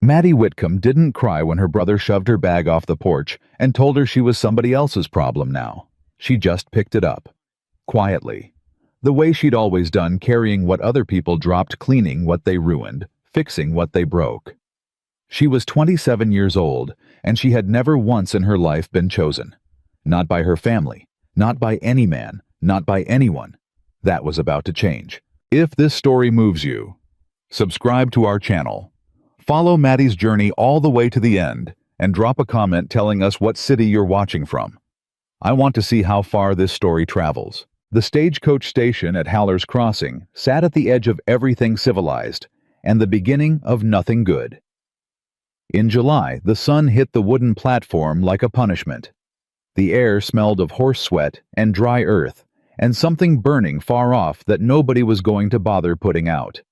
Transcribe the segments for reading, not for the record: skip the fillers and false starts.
Maddie Whitcomb didn't cry when her brother shoved her bag off the porch and told her she was somebody else's problem now. She just picked it up. Quietly. The way she'd always done, carrying what other people dropped, cleaning what they ruined, fixing what they broke. She was 27 years old, and she had never once in her life been chosen. Not by her family, not by any man, not by anyone. That was about to change. If this story moves you, subscribe to our channel. Follow Maddie's journey all the way to the end, and drop a comment telling us what city you're watching from. I want to see how far this story travels. The stagecoach station at Haller's Crossing sat at the edge of everything civilized, and the beginning of nothing good. In July, the sun hit the wooden platform like a punishment. The air smelled of horse sweat and dry earth, and something burning far off that nobody was going to bother putting out.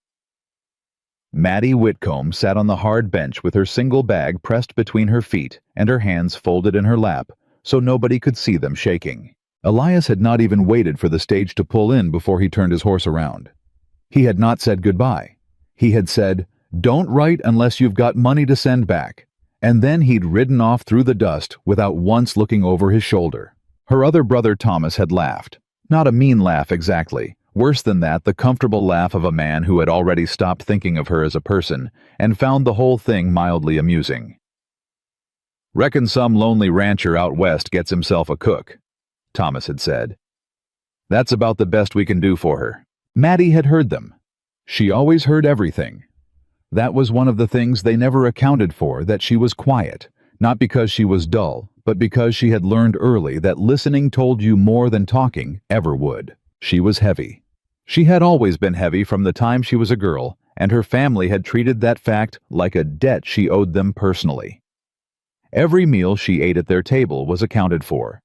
Maddie Whitcomb sat on the hard bench with her single bag pressed between her feet and her hands folded in her lap, so nobody could see them shaking. Elias had not even waited for the stage to pull in before he turned his horse around. He had not said goodbye. He had said, "Don't write unless you've got money to send back." And then he'd ridden off through the dust without once looking over his shoulder. Her other brother Thomas had laughed. Not a mean laugh exactly. Worse than that, the comfortable laugh of a man who had already stopped thinking of her as a person and found the whole thing mildly amusing. "Reckon some lonely rancher out west gets himself a cook," Thomas had said. "That's about the best we can do for her." Maddie had heard them. She always heard everything. That was one of the things they never accounted for, that she was quiet, not because she was dull, but because she had learned early that listening told you more than talking ever would. She was heavy. She had always been heavy from the time she was a girl, and her family had treated that fact like a debt she owed them personally. Every meal she ate at their table was accounted for.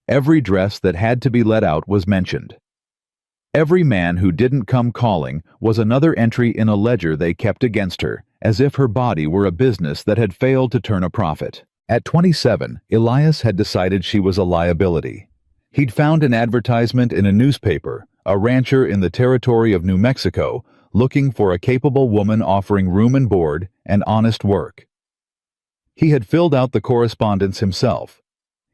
Every dress that had to be let out was mentioned. Every man who didn't come calling was another entry in a ledger they kept against her, as if her body were a business that had failed to turn a profit. At 27, Elias had decided she was a liability. He'd found an advertisement in a newspaper, a rancher in the territory of New Mexico, looking for a capable woman offering room and board and honest work. He had filled out the correspondence himself.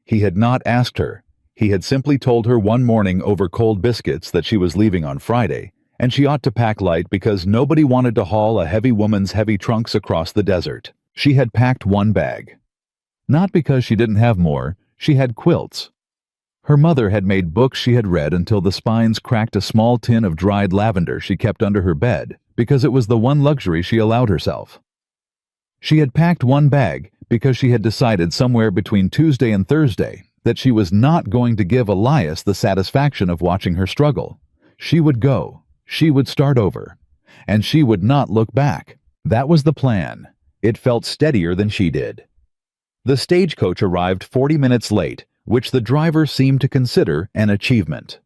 He had not asked her. He had simply told her one morning over cold biscuits that she was leaving on Friday, and she ought to pack light because nobody wanted to haul a heavy woman's heavy trunks across the desert. She had packed one bag. Not because she didn't have more, she had quilts. Her mother had made books she had read until the spines cracked a small tin of dried lavender she kept under her bed, because it was the one luxury she allowed herself. She had packed one bag because she had decided somewhere between Tuesday and Thursday that she was not going to give Elias the satisfaction of watching her struggle. She would go, she would start over, and she would not look back. That was the plan. It felt steadier than she did. The stagecoach arrived 40 minutes late, which the driver seemed to consider an achievement.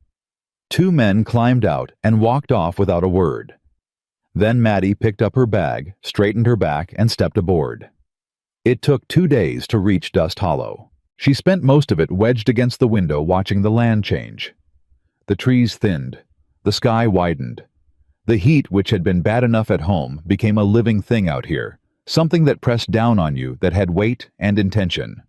Two men climbed out and walked off without a word. Then Maddie picked up her bag, straightened her back, and stepped aboard. It took 2 days to reach Dust Hollow. She spent most of it wedged against the window watching the land change. The trees thinned. The sky widened. The heat, which had been bad enough at home, became a living thing out here, something that pressed down on you, that had weight and intention.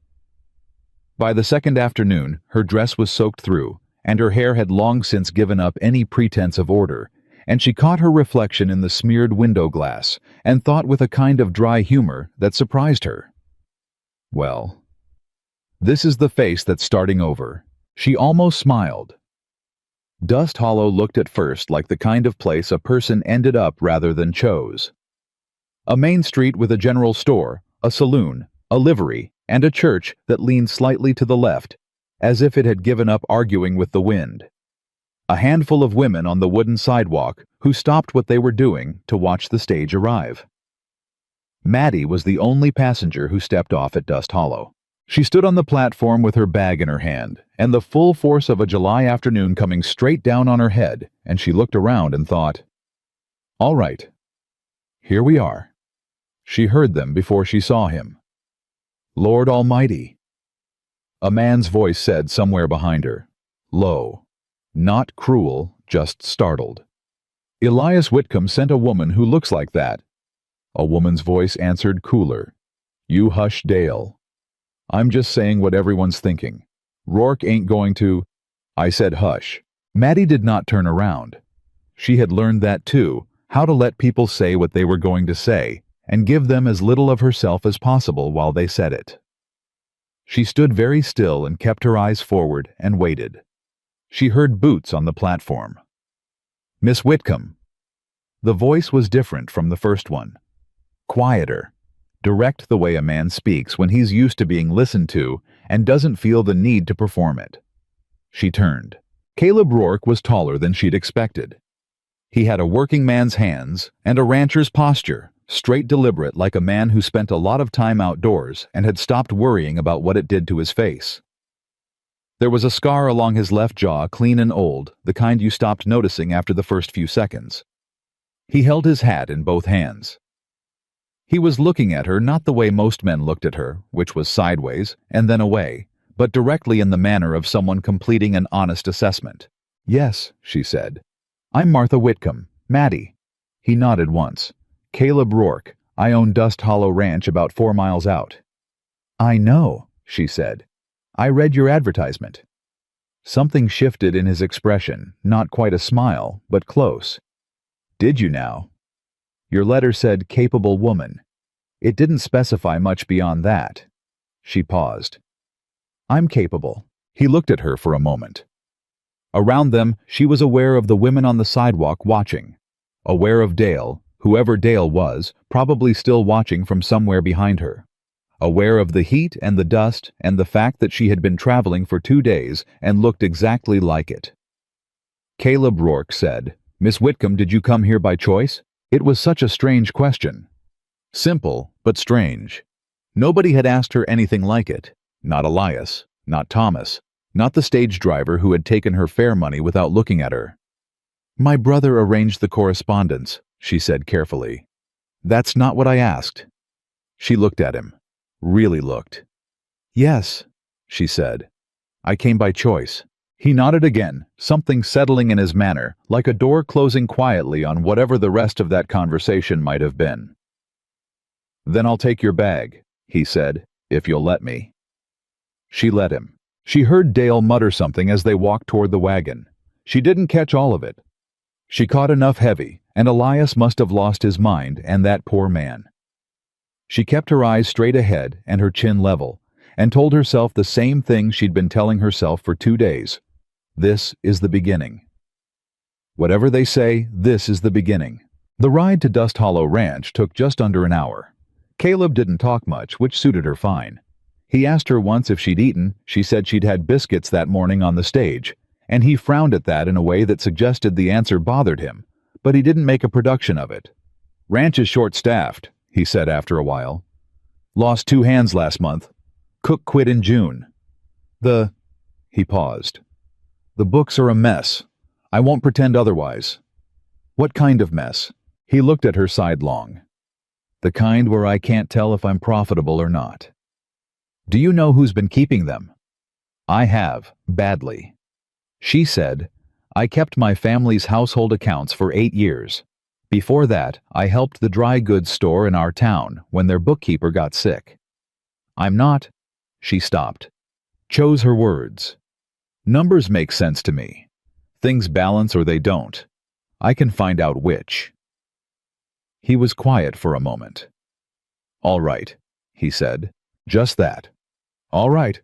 By the second afternoon, her dress was soaked through, and her hair had long since given up any pretense of order, and she caught her reflection in the smeared window glass and thought with a kind of dry humor that surprised her. Well, this is the face that's starting over. She almost smiled. Dust Hollow looked at first like the kind of place a person ended up rather than chose. A main street with a general store, a saloon, a livery, and a church that leaned slightly to the left, as if it had given up arguing with the wind. A handful of women on the wooden sidewalk who stopped what they were doing to watch the stage arrive. Maddie was the only passenger who stepped off at Dust Hollow. She stood on the platform with her bag in her hand, and the full force of a July afternoon coming straight down on her head, and she looked around and thought, "All right, here we are." She heard them before she saw him. "Lord Almighty," a man's voice said somewhere behind her, low, not cruel, just startled. "Elias Whitcomb sent a woman who looks like that." A woman's voice answered cooler. You hush, Dale. I'm just saying what everyone's thinking. Rourke ain't going to... I said hush. Maddie did not turn around. She had learned that too, how to let people say what they were going to say, and give them as little of herself as possible while they said it. She stood very still and kept her eyes forward and waited. She heard boots on the platform. Miss Whitcomb. The voice was different from the first one. Quieter. Direct the way a man speaks when he's used to being listened to and doesn't feel the need to perform it. She turned. Caleb Rourke was taller than she'd expected. He had a working man's hands and a rancher's posture, straight deliberate like a man who spent a lot of time outdoors and had stopped worrying about what it did to his face. There was a scar along his left jaw, clean and old, the kind you stopped noticing after the first few seconds. He held his hat in both hands. He was looking at her not the way most men looked at her, which was sideways and then away, but directly in the manner of someone completing an honest assessment. Yes, she said. I'm Martha Whitcomb, Maddie. He nodded once. Caleb Rourke. I own Dust Hollow Ranch about 4 miles out. I know, she said. I read your advertisement. Something shifted in his expression, not quite a smile, but close. Did you now? Your letter said capable woman. It didn't specify much beyond that. She paused. I'm capable. He looked at her for a moment. Around them, she was aware of the women on the sidewalk watching. Aware of Dale, whoever Dale was, probably still watching from somewhere behind her. Aware of the heat and the dust and the fact that she had been traveling for 2 days and looked exactly like it. Caleb Rourke said, Miss Whitcomb, did you come here by choice? It was such a strange question. Simple, but strange. Nobody had asked her anything like it. Not Elias, not Thomas, not the stage driver who had taken her fare money without looking at her. My brother arranged the correspondence, she said carefully. That's not what I asked. She looked at him. Really looked. Yes, she said. I came by choice. He nodded again, something settling in his manner, like a door closing quietly on whatever the rest of that conversation might have been. Then I'll take your bag, he said, if you'll let me. She let him. She heard Dale mutter something as they walked toward the wagon. She didn't catch all of it. She caught enough heavy, and Elias must have lost his mind, and that poor man. She kept her eyes straight ahead and her chin level, and told herself the same thing she'd been telling herself for 2 days. This is the beginning. Whatever they say, this is the beginning. The ride to Dust Hollow Ranch took just under an hour. Caleb didn't talk much, which suited her fine. He asked her once if she'd eaten. She said she'd had biscuits that morning on the stage, and he frowned at that in a way that suggested the answer bothered him, but he didn't make a production of it. Ranch is short-staffed, he said after a while. Lost 2 hands last month. Cook quit in June. He paused. The books are a mess. I won't pretend otherwise. What kind of mess? He looked at her sidelong. The kind where I can't tell if I'm profitable or not. Do you know who's been keeping them? I have, badly. She said, I kept my family's household accounts for 8 years. Before that, I helped the dry goods store in our town when their bookkeeper got sick. I'm not... She stopped. Chose her words. Numbers make sense to me. Things balance or they don't. I can find out which. He was quiet for a moment. All right, he said. Just that. All right.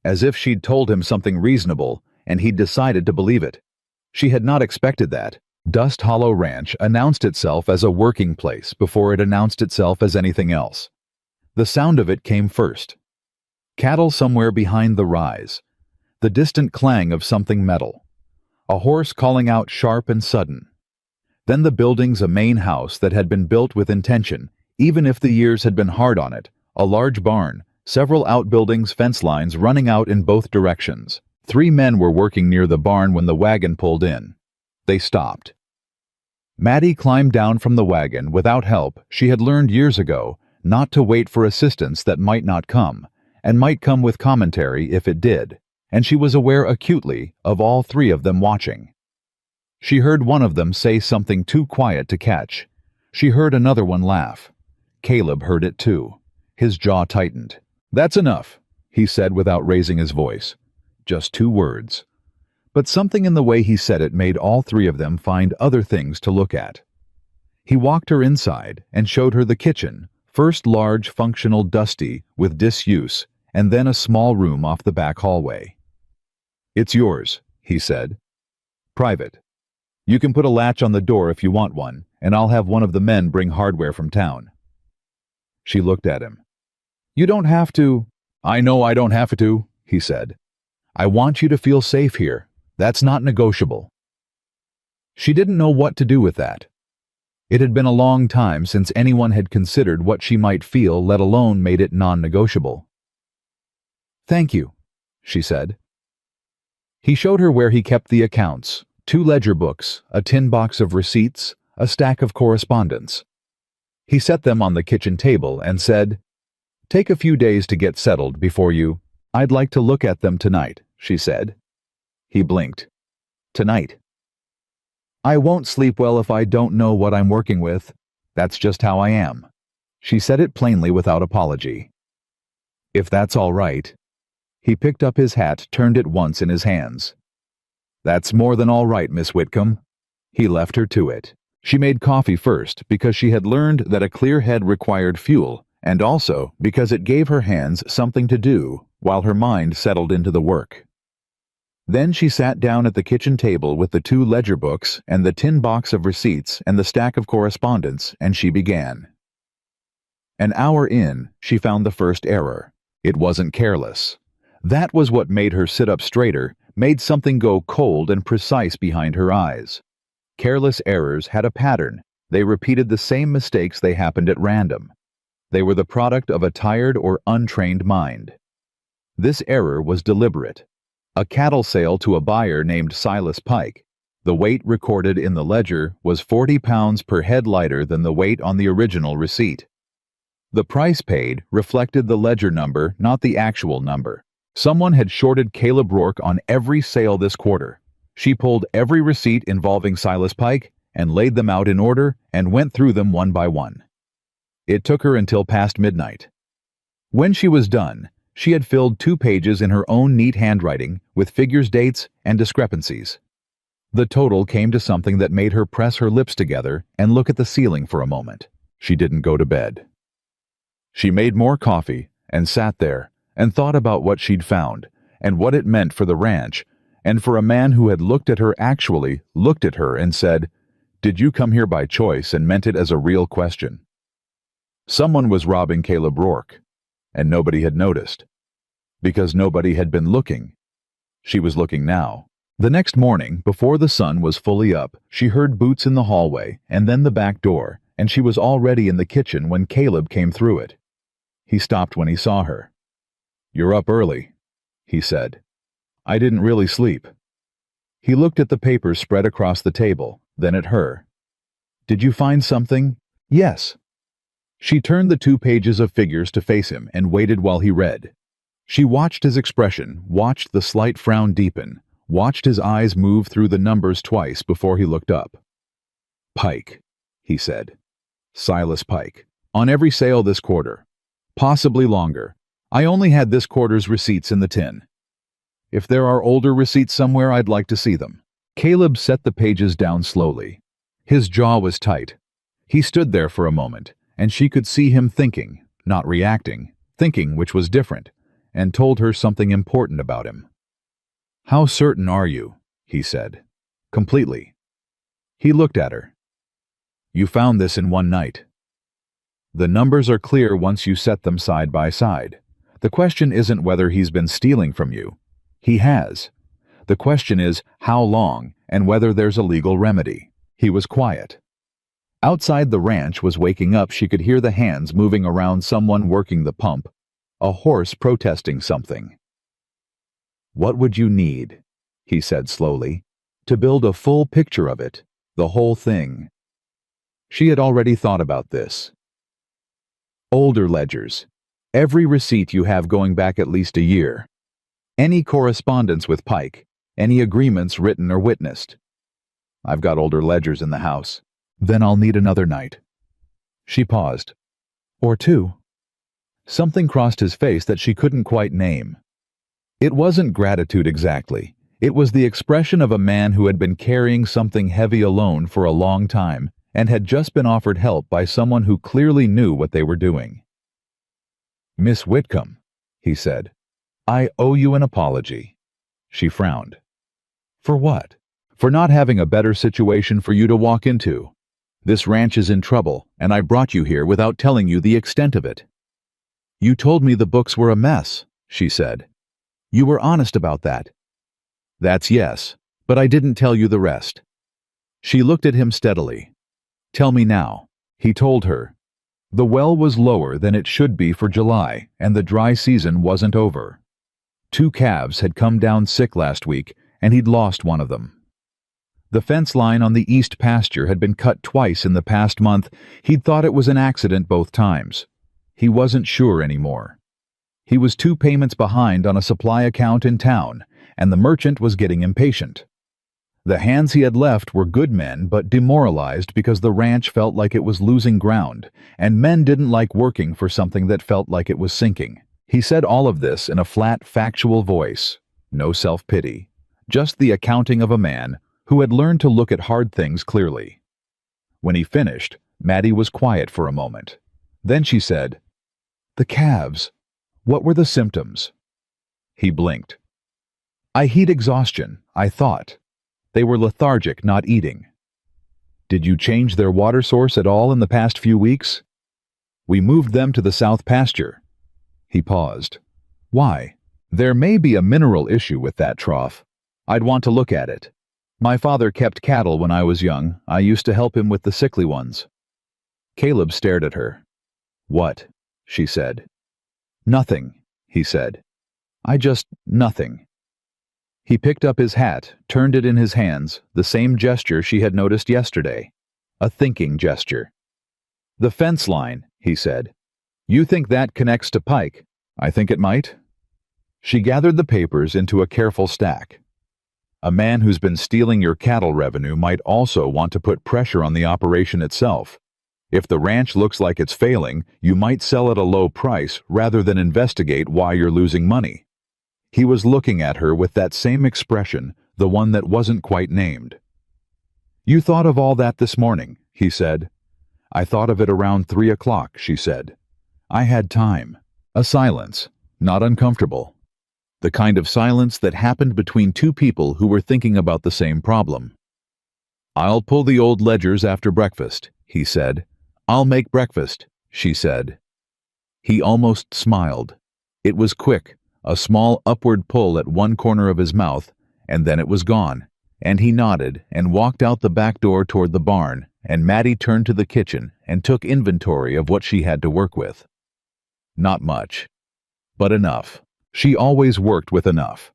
As if she'd told him something reasonable, and he'd decided to believe it. She had not expected that. Dust Hollow Ranch announced itself as a working place before it announced itself as anything else. The sound of it came first. Cattle somewhere behind the rise. The distant clang of something metal. A horse calling out sharp and sudden. Then the buildings, a main house that had been built with intention, even if the years had been hard on it, a large barn, several outbuildings, fence lines running out in both directions. 3 men were working near the barn when the wagon pulled in. They stopped. Maddie climbed down from the wagon without help. She had learned years ago not to wait for assistance that might not come, and might come with commentary if it did, and she was aware acutely of all 3 of them watching. She heard one of them say something too quiet to catch. She heard another one laugh. Caleb heard it too. His jaw tightened. "That's enough," he said without raising his voice. Just 2 words. But something in the way he said it made all 3 of them find other things to look at. He walked her inside and showed her the kitchen, first large, functional, dusty, with disuse, and then a small room off the back hallway. "It's yours," he said. "Private. You can put a latch on the door if you want one, and I'll have one of the men bring hardware from town." She looked at him. "You don't have to." "I know I don't have to," he said. "I want you to feel safe here. That's not negotiable." She didn't know what to do with that. It had been a long time since anyone had considered what she might feel, let alone made it non-negotiable. "Thank you," she said. He showed her where he kept the accounts, 2 ledger books, a tin box of receipts, a stack of correspondence. He set them on the kitchen table and said, "Take a few days to get settled before you—" "I'd like to look at them tonight," she said. He blinked. "Tonight." "I won't sleep well if I don't know what I'm working with. That's just how I am." She said it plainly without apology. "If that's all right." He picked up his hat, turned it once in his hands. "That's more than all right, Miss Whitcomb." He left her to it. She made coffee first because she had learned that a clear head required fuel, and also because it gave her hands something to do while her mind settled into the work. Then she sat down at the kitchen table with the 2 ledger books and the tin box of receipts and the stack of correspondence, and she began. An hour in, she found the first error. It wasn't careless. That was what made her sit up straighter, made something go cold and precise behind her eyes. Careless errors had a pattern. They repeated the same mistakes. They happened at random. They were the product of a tired or untrained mind. This error was deliberate. A cattle sale to a buyer named Silas Pike. The weight recorded in the ledger was 40 pounds per head lighter than the weight on the original receipt. The price paid reflected the ledger number, not the actual number. Someone had shorted Caleb Rourke on every sale this quarter. She pulled every receipt involving Silas Pike and laid them out in order and went through them one by one. It took her until past midnight. When she was done, she had filled 2 pages in her own neat handwriting with figures, dates, and discrepancies. The total came to something that made her press her lips together and look at the ceiling for a moment. She didn't go to bed. She made more coffee and sat there and thought about what she'd found and what it meant for the ranch and for a man who had looked at her and said, "Did you come here by choice?" and meant it as a real question. Someone was robbing Caleb Rourke, and nobody had noticed. Because nobody had been looking. She was looking now. The next morning, before the sun was fully up, she heard boots in the hallway and then the back door, and she was already in the kitchen when Caleb came through it. He stopped when he saw her. "You're up early," he said. "I didn't really sleep." He looked at the papers spread across the table, then at her. "Did you find something?" "Yes." She turned the 2 pages of figures to face him and waited while he read. She watched his expression, watched the slight frown deepen, watched his eyes move through the numbers twice before he looked up. "Pike," he said. "Silas Pike. On every sale this quarter. Possibly longer. I only had this quarter's receipts in the tin. If there are older receipts somewhere, I'd like to see them." Caleb set the pages down slowly. His jaw was tight. He stood there for a moment, and she could see him thinking, not reacting, thinking, which was different, and told her something important about him. "How certain are you?" he said. "Completely." He looked at her. "You found this in one night." "The numbers are clear once you set them side by side. The question isn't whether he's been stealing from you. He has. The question is how long and whether there's a legal remedy." He was quiet. Outside the ranch was waking up. She could hear the hands moving around, someone working the pump, a horse protesting something. "What would you need," he said slowly, "to build a full picture of it, the whole thing?" She had already thought about this. "Older ledgers. Every receipt you have going back at least a year. Any correspondence with Pike, any agreements written or witnessed." "I've got older ledgers in the house." "Then I'll need another night." She paused. Or two. Something crossed his face that she couldn't quite name. It wasn't gratitude exactly. It was the expression of a man who had been carrying something heavy alone for a long time and had just been offered help by someone who clearly knew what they were doing. "Miss Whitcomb," he said, "I owe you an apology." She frowned. "For what?" "For not having a better situation for you to walk into. This ranch is in trouble, and I brought you here without telling you the extent of it." "You told me the books were a mess," she said. "You were honest about that." "That's yes, but I didn't tell you the rest." She looked at him steadily. "Tell me now," he told her. The well was lower than it should be for July, and the dry season wasn't over. 2 calves had come down sick last week, and he'd lost one of them. The fence line on the east pasture had been cut twice in the past month. He'd thought it was an accident both times. He wasn't sure anymore. He was 2 payments behind on a supply account in town, and the merchant was getting impatient. The hands he had left were good men but demoralized because the ranch felt like it was losing ground, and men didn't like working for something that felt like it was sinking. He said all of this in a flat, factual voice. No self-pity. Just the accounting of a man who had learned to look at hard things clearly. When he finished, Maddie was quiet for a moment. Then she said, "The calves. What were the symptoms?" He blinked. "I heat exhaustion, I thought. They were lethargic, not eating." "Did you change their water source at all in the past few weeks?" "We moved them to the south pasture." He paused. "Why?" "There may be a mineral issue with that trough. I'd want to look at it. My father kept cattle when I was young. I used to help him with the sickly ones." Caleb stared at her. "What?" she said. "Nothing," he said. Nothing." He picked up his hat, turned it in his hands, the same gesture she had noticed yesterday. A thinking gesture. "The fence line," he said. "You think that connects to Pike?" "I think it might." She gathered the papers into a careful stack. "A man who's been stealing your cattle revenue might also want to put pressure on the operation itself. If the ranch looks like it's failing, you might sell at a low price rather than investigate why you're losing money." He was looking at her with that same expression, the one that wasn't quite named. "You thought of all that this morning," he said. "I thought of it around 3 o'clock, she said. "I had time." A silence, not uncomfortable. The kind of silence that happened between 2 people who were thinking about the same problem. "I'll pull the old ledgers after breakfast," he said. "I'll make breakfast," she said. He almost smiled. It was quick, a small upward pull at one corner of his mouth, and then it was gone, and he nodded and walked out the back door toward the barn, and Maddie turned to the kitchen and took inventory of what she had to work with. Not much, but enough. She always worked with enough.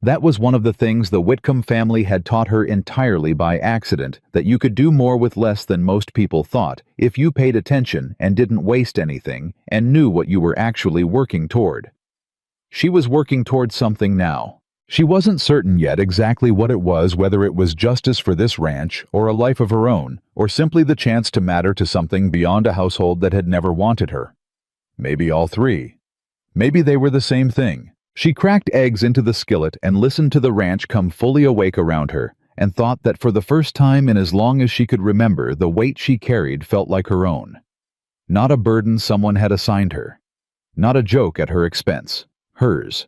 That was one of the things the Whitcomb family had taught her entirely by accident, that you could do more with less than most people thought if you paid attention and didn't waste anything and knew what you were actually working toward. She was working toward something now. She wasn't certain yet exactly what it was, whether it was justice for this ranch, or a life of her own, or simply the chance to matter to something beyond a household that had never wanted her. Maybe all 3. Maybe they were the same thing. She cracked eggs into the skillet and listened to the ranch come fully awake around her, and thought that for the first time in as long as she could remember, the weight she carried felt like her own. Not a burden someone had assigned her. Not a joke at her expense. Hers.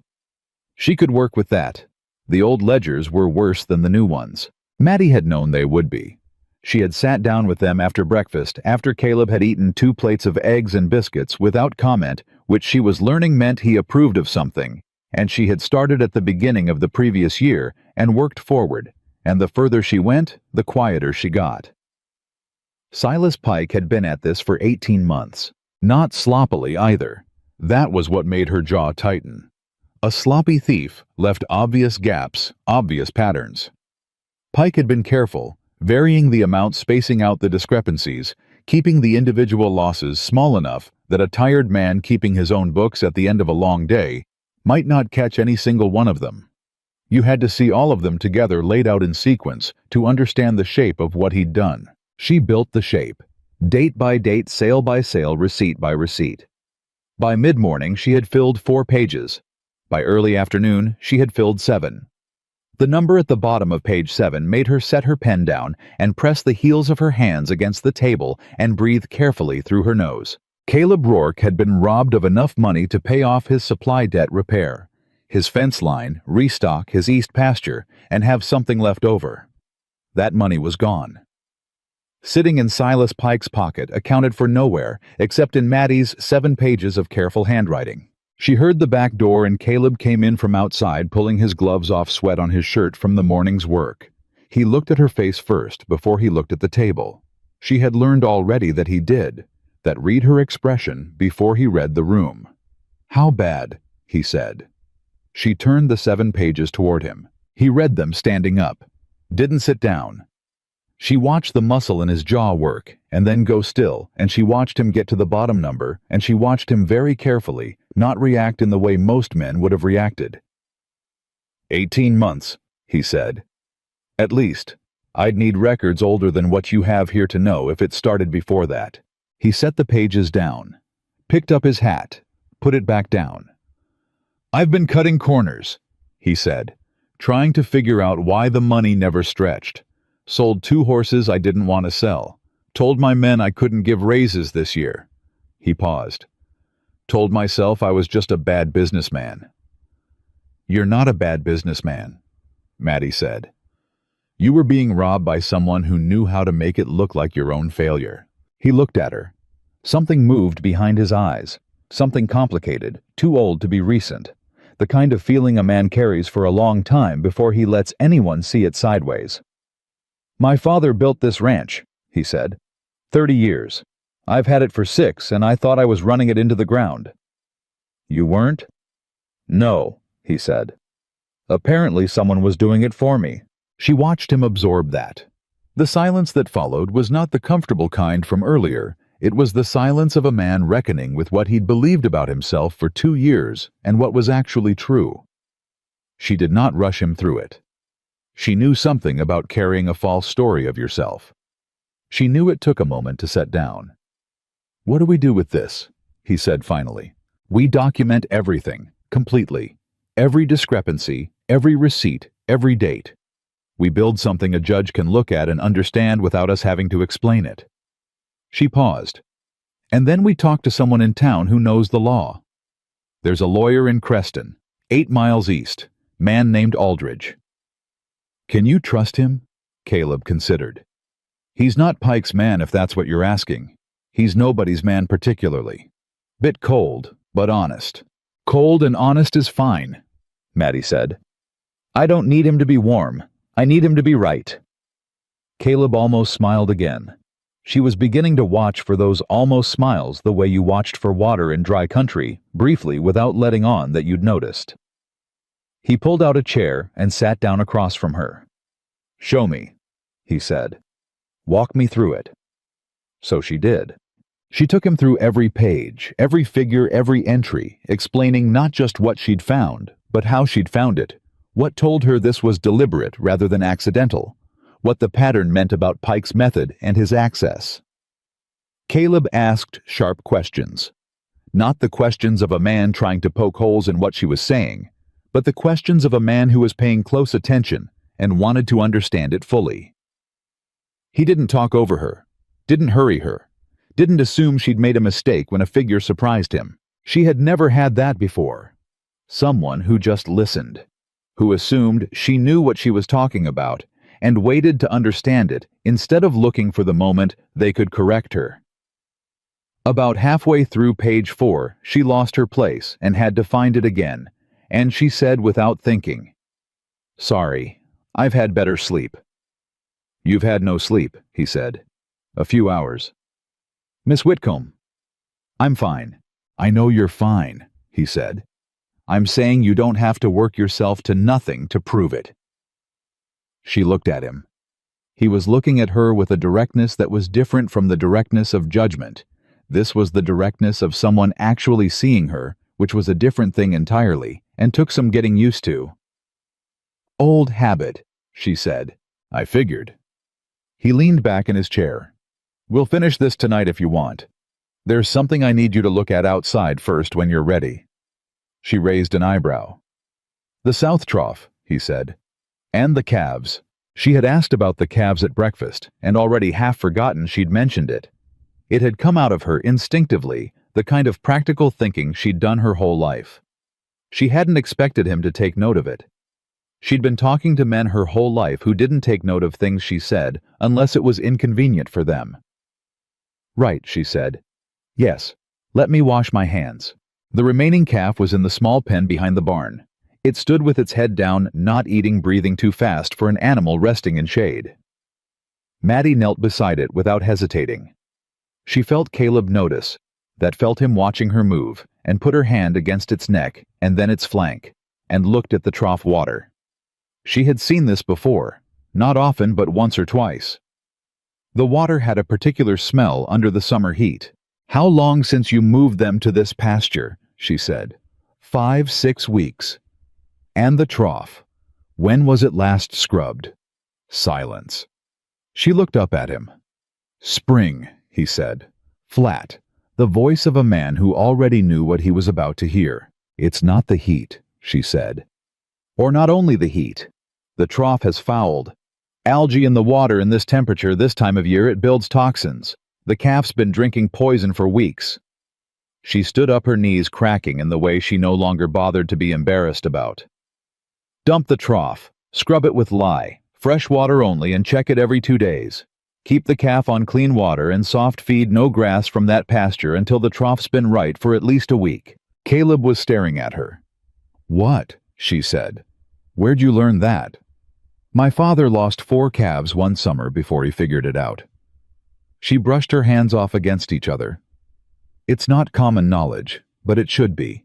She could work with that. The old ledgers were worse than the new ones. Maddie had known they would be. She had sat down with them after breakfast, after Caleb had eaten 2 plates of eggs and biscuits without comment, which she was learning meant he approved of something, and she had started at the beginning of the previous year and worked forward, and the further she went, the quieter she got. Silas Pike had been at this for 18 months. Not sloppily either. That was what made her jaw tighten. A sloppy thief left obvious gaps, obvious patterns. Pike had been careful, varying the amount, spacing out the discrepancies, keeping the individual losses small enough that a tired man keeping his own books at the end of a long day might not catch any single one of them. You had to see all of them together laid out in sequence to understand the shape of what he'd done. She built the shape. Date by date, sale by sale, receipt by receipt. By mid-morning, she had filled 4 pages. By early afternoon, she had filled 7. The number at the bottom of page 7 made her set her pen down and press the heels of her hands against the table and breathe carefully through her nose. Caleb Rourke had been robbed of enough money to pay off his supply debt repair, his fence line, restock his east pasture, and have something left over. That money was gone. Sitting in Silas Pike's pocket accounted for nowhere except in Maddie's 7 pages of careful handwriting. She heard the back door and Caleb came in from outside, pulling his gloves off sweat on his shirt from the morning's work. He looked at her face first before he looked at the table. She had learned already that he did, that read her expression before he read the room. "How bad?" he said. She turned the 7 pages toward him. He read them standing up. Didn't sit down. She watched the muscle in his jaw work, and then go still, and she watched him get to the bottom number, and she watched him very carefully, not react in the way most men would have reacted. 18 months, he said. At least. I'd need records older than what you have here to know if it started before that. He set the pages down, picked up his hat, put it back down. I've been cutting corners, he said, trying to figure out why the money never stretched. Sold 2 horses I didn't want to sell. Told my men I couldn't give raises this year. He paused. Told myself I was just a bad businessman. You're not a bad businessman, Maddie said. You were being robbed by someone who knew how to make it look like your own failure. He looked at her. Something moved behind his eyes. Something complicated, too old to be recent. The kind of feeling a man carries for a long time before he lets anyone see it sideways. My father built this ranch, he said. 30 years. I've had it for 6, and I thought I was running it into the ground. You weren't? No, he said. Apparently someone was doing it for me. She watched him absorb that. The silence that followed was not the comfortable kind from earlier. It was the silence of a man reckoning with what he'd believed about himself for 2 years and what was actually true. She did not rush him through it. She knew something about carrying a false story of yourself. She knew it took a moment to set down. What do we do with this? He said finally. We document everything, completely. Every discrepancy, every receipt, every date. We build something a judge can look at and understand without us having to explain it. She paused. And then we talk to someone in town who knows the law. There's a lawyer in Creston, 8 miles east, man named Aldridge. Can you trust him? Caleb considered. He's not Pike's man if that's what you're asking. He's nobody's man particularly. Bit cold, but honest. Cold and honest is fine, Maddie said. I don't need him to be warm. I need him to be right. Caleb almost smiled again. She was beginning to watch for those almost smiles the way you watched for water in dry country, briefly without letting on that you'd noticed. He pulled out a chair and sat down across from her. Show me, he said. Walk me through it. So she did. She took him through every page, every figure, every entry, explaining not just what she'd found, but how she'd found it, what told her this was deliberate rather than accidental, what the pattern meant about Pike's method and his access. Caleb asked sharp questions. Not the questions of a man trying to poke holes in what she was saying, but the questions of a man who was paying close attention and wanted to understand it fully. He didn't talk over her, didn't hurry her, didn't assume she'd made a mistake when a figure surprised him. She had never had that before. Someone who just listened, who assumed she knew what she was talking about and waited to understand it instead of looking for the moment they could correct her. About halfway through page 4, she lost her place and had to find it again, and she said without thinking, Sorry, I've had better sleep. You've had no sleep, he said. A few hours. Miss Whitcomb. I'm fine. I know you're fine, he said. I'm saying you don't have to work yourself to nothing to prove it. She looked at him. He was looking at her with a directness that was different from the directness of judgment. This was the directness of someone actually seeing her, which was a different thing entirely, and took some getting used to. Old habit, she said. I figured. He leaned back in his chair. We'll finish this tonight if you want. There's something I need you to look at outside first when you're ready." She raised an eyebrow. "The South Trough," he said. "And the calves." She had asked about the calves at breakfast, and already half forgotten she'd mentioned it. It had come out of her instinctively, the kind of practical thinking she'd done her whole life. She hadn't expected him to take note of it. She'd been talking to men her whole life who didn't take note of things she said unless it was inconvenient for them. "Right," she said. "Yes. Let me wash my hands." The remaining calf was in the small pen behind the barn. It stood with its head down, not eating, breathing too fast for an animal resting in shade. Maddie knelt beside it without hesitating. She felt Caleb notice, that felt him watching her move, and put her hand against its neck and then its flank, and looked at the trough water. She had seen this before, not often but once or twice. The water had a particular smell under the summer heat. "How long since you moved them to this pasture?" she said. 5-6 weeks. "And the trough. When was it last scrubbed?" Silence. She looked up at him. "Spring," he said. Flat. The voice of a man who already knew what he was about to hear. "It's not the heat," she said. "Or not only the heat. The trough has fouled. Algae in the water in this temperature this time of year, it builds toxins. The calf's been drinking poison for weeks." She stood up, her knees cracking in the way she no longer bothered to be embarrassed about. "Dump the trough. Scrub it with lye, fresh water only, and check it every 2 days. Keep the calf on clean water and soft feed no grass from that pasture until the trough's been right for at least a week." Caleb was staring at her. "What?" she said. "Where'd you learn that?" "My father lost 4 calves one summer before he figured it out." She brushed her hands off against each other. "It's not common knowledge, but it should be.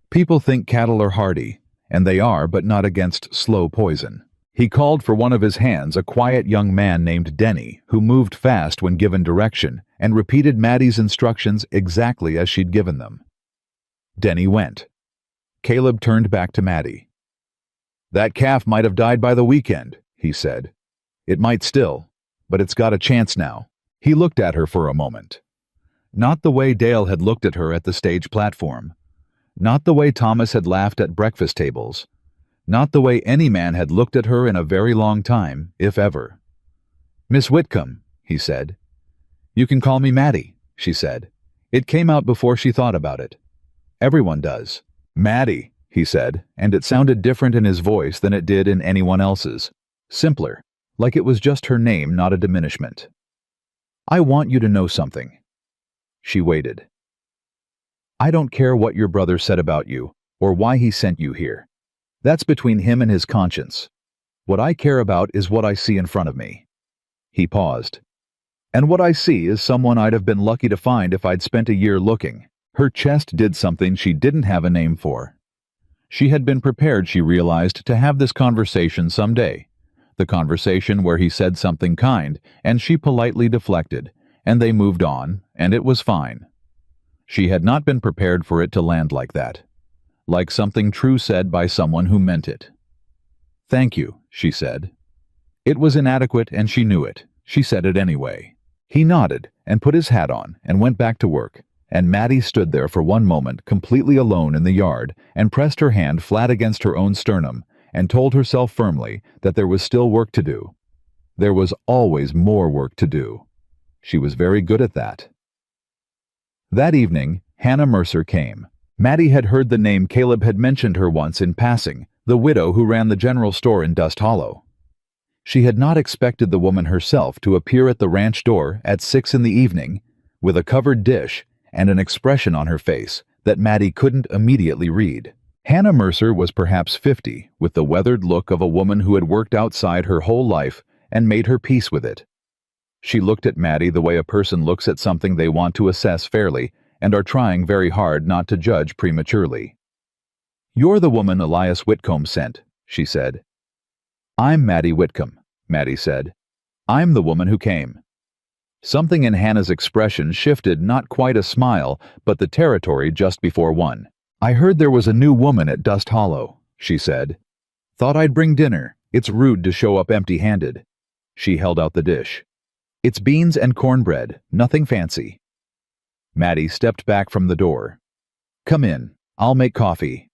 People think cattle are hardy, and they are, but not against slow poison." He called for one of his hands, a quiet young man named Denny, who moved fast when given direction, and repeated Maddie's instructions exactly as she'd given them. Denny went. Caleb turned back to Maddie. "That calf might have died by the weekend," he said. "It might still, but it's got a chance now." He looked at her for a moment. Not the way Dale had looked at her at the stage platform. Not the way Thomas had laughed at breakfast tables. Not the way any man had looked at her in a very long time, if ever. "Miss Whitcomb," he said. "You can call me Maddie," she said. It came out before she thought about it. "Everyone does." "Maddie," he said, and it sounded different in his voice than it did in anyone else's. Simpler, like it was just her name, not a diminishment. "I want you to know something." She waited. "I don't care what your brother said about you, or why he sent you here. That's between him and his conscience. What I care about is what I see in front of me." He paused. "And what I see is someone I'd have been lucky to find if I'd spent a year looking." Her chest did something she didn't have a name for. She had been prepared, she realized, to have this conversation someday. The conversation where he said something kind, and she politely deflected, and they moved on, and it was fine. She had not been prepared for it to land like that. Like something true said by someone who meant it. "Thank you," she said. It was inadequate, and she knew it. She said it anyway. He nodded, and put his hat on, and went back to work, and Maddie stood there for one moment, completely alone in the yard, and pressed her hand flat against her own sternum, and told herself firmly that there was still work to do. There was always more work to do. She was very good at that. That evening, Hannah Mercer came. Maddie had heard the name. Caleb had mentioned her once in passing, the widow who ran the general store in Dust Hollow. She had not expected the woman herself to appear at the ranch door at 6 in the evening, with a covered dish and an expression on her face that Maddie couldn't immediately read. Hannah Mercer was perhaps 50, with the weathered look of a woman who had worked outside her whole life and made her peace with it. She looked at Maddie the way a person looks at something they want to assess fairly and are trying very hard not to judge prematurely. "You're the woman Elias Whitcomb sent," she said. "I'm Maddie Whitcomb," Maddie said. "I'm the woman who came." Something in Hannah's expression shifted, not quite a smile, but the territory just before one. "I heard there was a new woman at Dust Hollow," she said. "Thought I'd bring dinner. It's rude to show up empty-handed." She held out the dish. It's beans and cornbread, nothing fancy. Maddie stepped back from the door. Come in, I'll make coffee.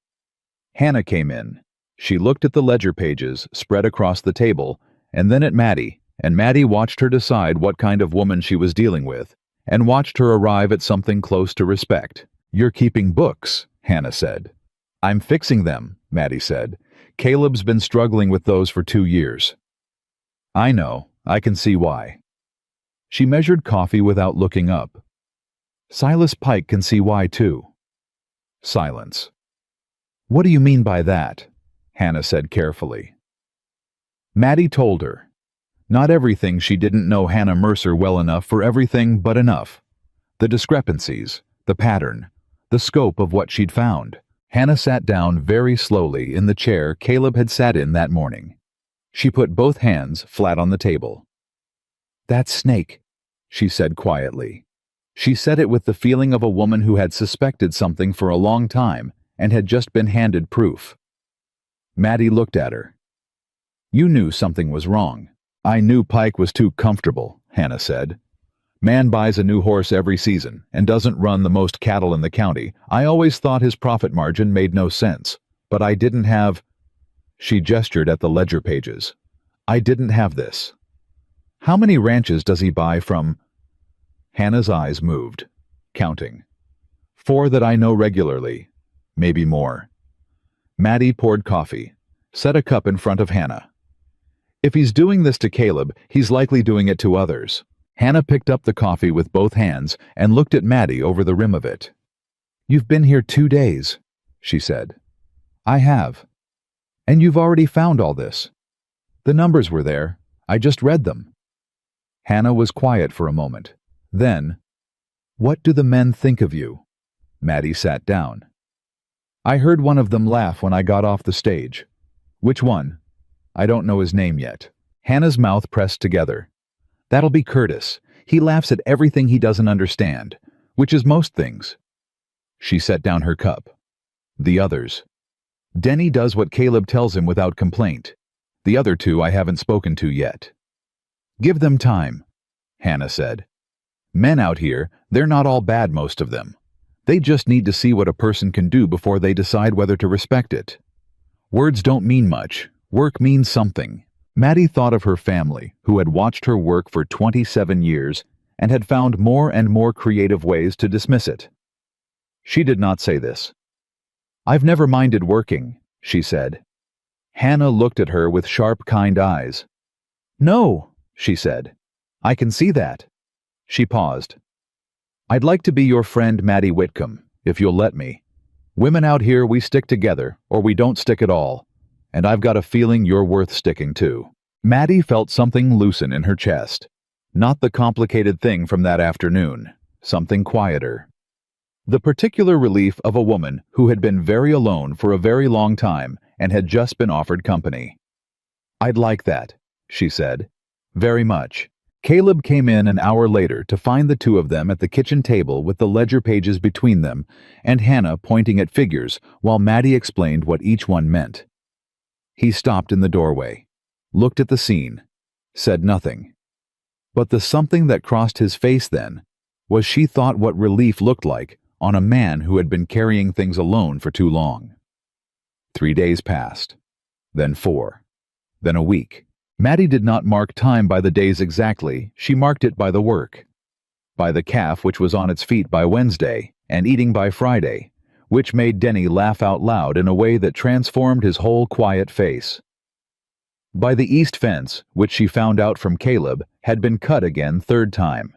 Hannah came in. She looked at the ledger pages spread across the table, and then at Maddie, and Maddie watched her decide what kind of woman she was dealing with, and watched her arrive at something close to respect. You're keeping books, Hannah said. I'm fixing them, Maddie said. Caleb's been struggling with those for 2 years. I know, I can see why. She measured coffee without looking up. Silas Pike can see why too. Silence. What do you mean by that? Hannah said carefully. Maddie told her. Not everything she didn't know Hannah Mercer well enough for everything but enough. The discrepancies, the pattern, the scope of what she'd found. Hannah sat down very slowly in the chair Caleb had sat in that morning. She put both hands flat on the table. That's Snake, she said quietly. She said it with the feeling of a woman who had suspected something for a long time and had just been handed proof. Maddie looked at her. You knew something was wrong. I knew Pike was too comfortable, Hannah said. Man buys a new horse every season and doesn't run the most cattle in the county. I always thought his profit margin made no sense, but I didn't have... She gestured at the ledger pages. I didn't have this. How many ranches does he buy from... Hannah's eyes moved, counting. 4 that I know regularly, maybe more. Maddie poured coffee, set a cup in front of Hannah. If he's doing this to Caleb, he's likely doing it to others. Hannah picked up the coffee with both hands and looked at Maddie over the rim of it. You've been here 2 days, she said. I have. And you've already found all this. The numbers were there. I just read them. Hannah was quiet for a moment. Then, what do the men think of you? Maddie sat down. I heard one of them laugh when I got off the stage. Which one? I don't know his name yet. Hannah's mouth pressed together. That'll be Curtis. He laughs at everything he doesn't understand, which is most things. She set down her cup. The others. Denny does what Caleb tells him without complaint. The other 2 I haven't spoken to yet. Give them time, Hannah said. Men out here, they're not all bad, most of them. They just need to see what a person can do before they decide whether to respect it. Words don't mean much. Work means something. Maddie thought of her family, who had watched her work for 27 years and had found more and more creative ways to dismiss it. She did not say this. I've never minded working, she said. Hannah looked at her with sharp, kind eyes. No, she said. I can see that. She paused. I'd like to be your friend Maddie Whitcomb, if you'll let me. Women out here, we stick together, or we don't stick at all. And I've got a feeling you're worth sticking to. Maddie felt something loosen in her chest. Not the complicated thing from that afternoon. Something quieter. The particular relief of a woman who had been very alone for a very long time and had just been offered company. I'd like that, she said. Very much. Caleb came in an hour later to find the 2 of them at the kitchen table with the ledger pages between them and Hannah pointing at figures while Maddie explained what each one meant. He stopped in the doorway, looked at the scene, said nothing. But the something that crossed his face then was she thought what relief looked like on a man who had been carrying things alone for too long. 3 days passed, then 4, then a week. Maddie did not mark time by the days exactly, she marked it by the work. By the calf which was on its feet by Wednesday and eating by Friday, which made Denny laugh out loud in a way that transformed his whole quiet face. By the east fence, which she found out from Caleb, had been cut again 3rd time.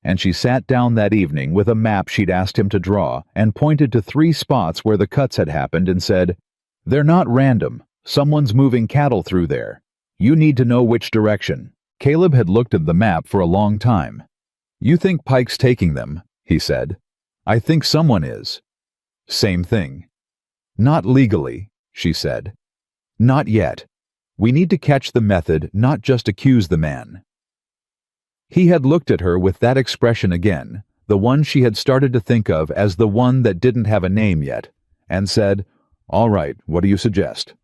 And she sat down that evening with a map she'd asked him to draw and pointed to 3 spots where the cuts had happened and said, They're not random. Someone's moving cattle through there. You need to know which direction. Caleb had looked at the map for a long time. You think Pike's taking them, he said. I think someone is. Same thing. Not legally, she said. Not yet. We need to catch the method, not just accuse the man. He had looked at her with that expression again, the one she had started to think of as the one that didn't have a name yet, and said, All right, what do you suggest?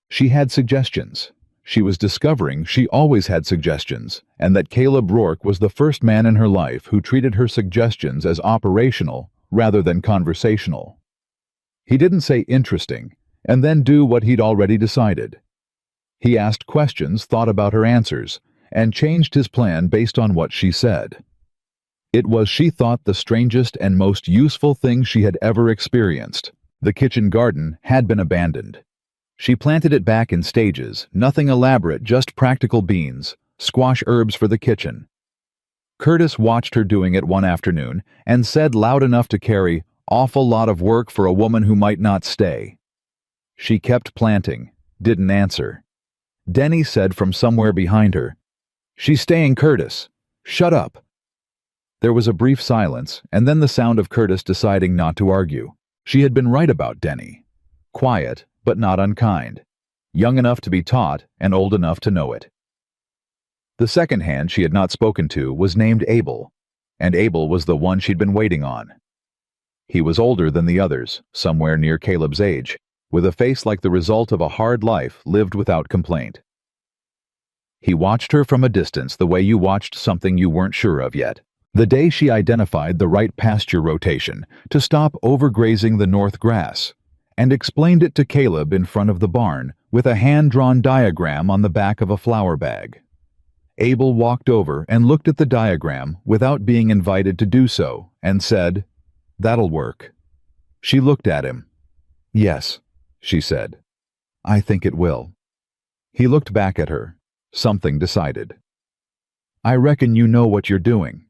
She had suggestions. She was discovering she always had suggestions, and that Caleb Rourke was the first man in her life who treated her suggestions as operational rather than conversational. He didn't say interesting, and then do what he'd already decided. He asked questions, thought about her answers, and changed his plan based on what she said. It was, she thought, the strangest and most useful thing she had ever experienced. The kitchen garden had been abandoned. She planted it back in stages, nothing elaborate, just practical beans, squash herbs for the kitchen. Curtis watched her doing it one afternoon and said loud enough to carry, "Awful lot of work for a woman who might not stay." She kept planting, didn't answer. Denny said from somewhere behind her, "She's staying, Curtis. Shut up." There was a brief silence, and then the sound of Curtis deciding not to argue. She had been right about Denny. Quiet, but not unkind. Young enough to be taught and old enough to know it. The second hand she had not spoken to was named Abel, and Abel was the one she'd been waiting on. He was older than the others, somewhere near Caleb's age, with a face like the result of a hard life lived without complaint. He watched her from a distance the way you watched something you weren't sure of yet. The day she identified the right pasture rotation to stop overgrazing the north grass, and explained it to Caleb in front of the barn with a hand-drawn diagram on the back of a flour bag. Abel walked over and looked at the diagram without being invited to do so and said, "That'll work." She looked at him. "Yes," she said. "I think it will." He looked back at her. Something decided. "I reckon you know what you're doing,"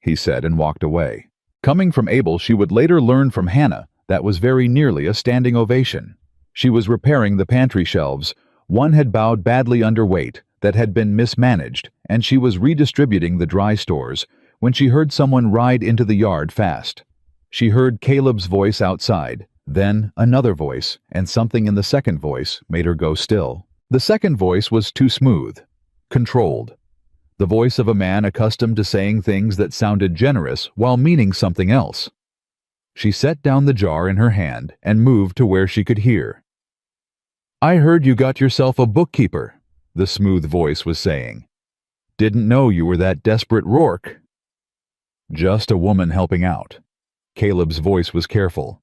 he said, and walked away. Coming from Abel, she would later learn from Hannah that was very nearly a standing ovation. She was repairing the pantry shelves. One had bowed badly under weight, that had been mismanaged, and she was redistributing the dry stores when she heard someone ride into the yard fast. She heard Caleb's voice outside, then another voice, and something in the second voice made her go still. The second voice was too smooth, controlled. The voice of a man accustomed to saying things that sounded generous while meaning something else. She set down the jar in her hand and moved to where she could hear. "I heard you got yourself a bookkeeper," the smooth voice was saying. "Didn't know you were that desperate, Rourke." "Just a woman helping out." Caleb's voice was careful.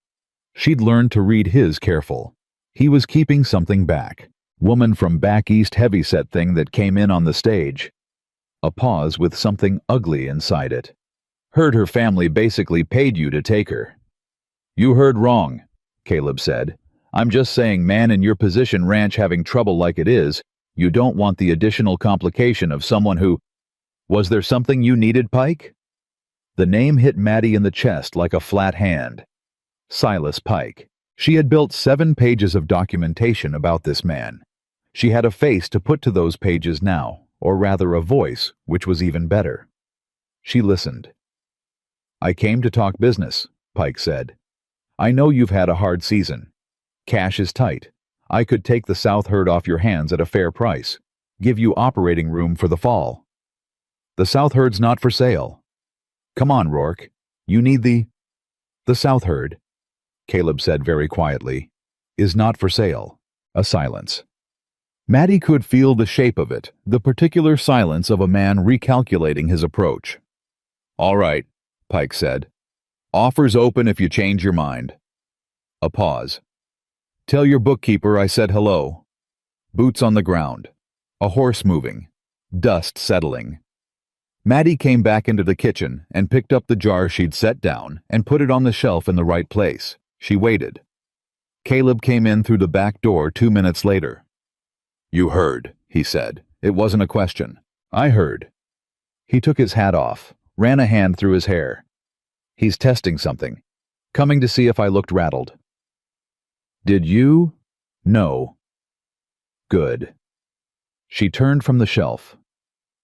She'd learned to read his careful. He was keeping something back. Woman from back east heavyset thing that came in on the stage. A pause with something ugly inside it. "Heard her family basically paid you to take her." "You heard wrong," Caleb said. "I'm just saying, man in your position ranch having trouble like it is, you don't want the additional complication of someone who... Was there something you needed, Pike?" The name hit Maddie in the chest like a flat hand. Silas Pike. She had built 7 pages of documentation about this man. She had a face to put to those pages now, or rather a voice, which was even better. She listened. "I came to talk business," Pike said. "I know you've had a hard season. Cash is tight. I could take the South herd off your hands at a fair price, give you operating room for the fall." "The South herd's not for sale." "Come on, Rourke. You need the South herd," Caleb said very quietly, "is not for sale." A silence. Maddie could feel the shape of it, the particular silence of a man recalculating his approach. "All right," Pike said. "Offers open if you change your mind." A pause. "Tell your bookkeeper I said hello." Boots on the ground. A horse moving. Dust settling. Maddie came back into the kitchen and picked up the jar she'd set down and put it on the shelf in the right place. She waited. Caleb came in through the back door 2 minutes later. "You heard," he said. "It wasn't a question." "I heard." He took his hat off, ran a hand through his hair. "He's testing something. Coming to see if I looked rattled." "Did you?" "No." "Good." She turned from the shelf.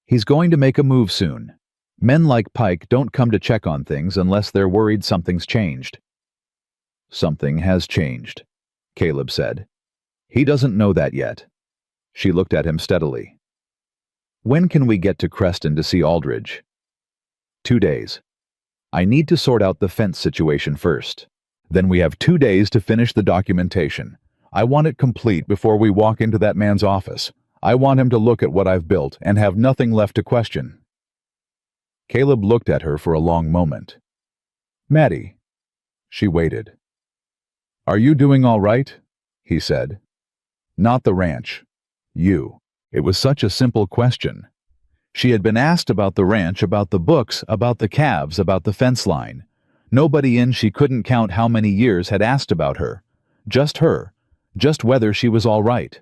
"He's going to make a move soon. Men like Pike don't come to check on things unless they're worried something's changed." "Something has changed," Caleb said. "He doesn't know that yet." She looked at him steadily. "When can we get to Creston to see Aldridge?" 2 days. I need to sort out the fence situation first. Then we have 2 days to finish the documentation. I want it complete before we walk into that man's office. I want him to look at what I've built and have nothing left to question." Caleb looked at her for a long moment. "Maddie." She waited. "Are you doing all right?" he said. "Not the ranch. You." It was such a simple question. She had been asked about the ranch, about the books, about the calves, about the fence line. Nobody in she couldn't count how many years had asked about her. Just her. Just whether she was all right.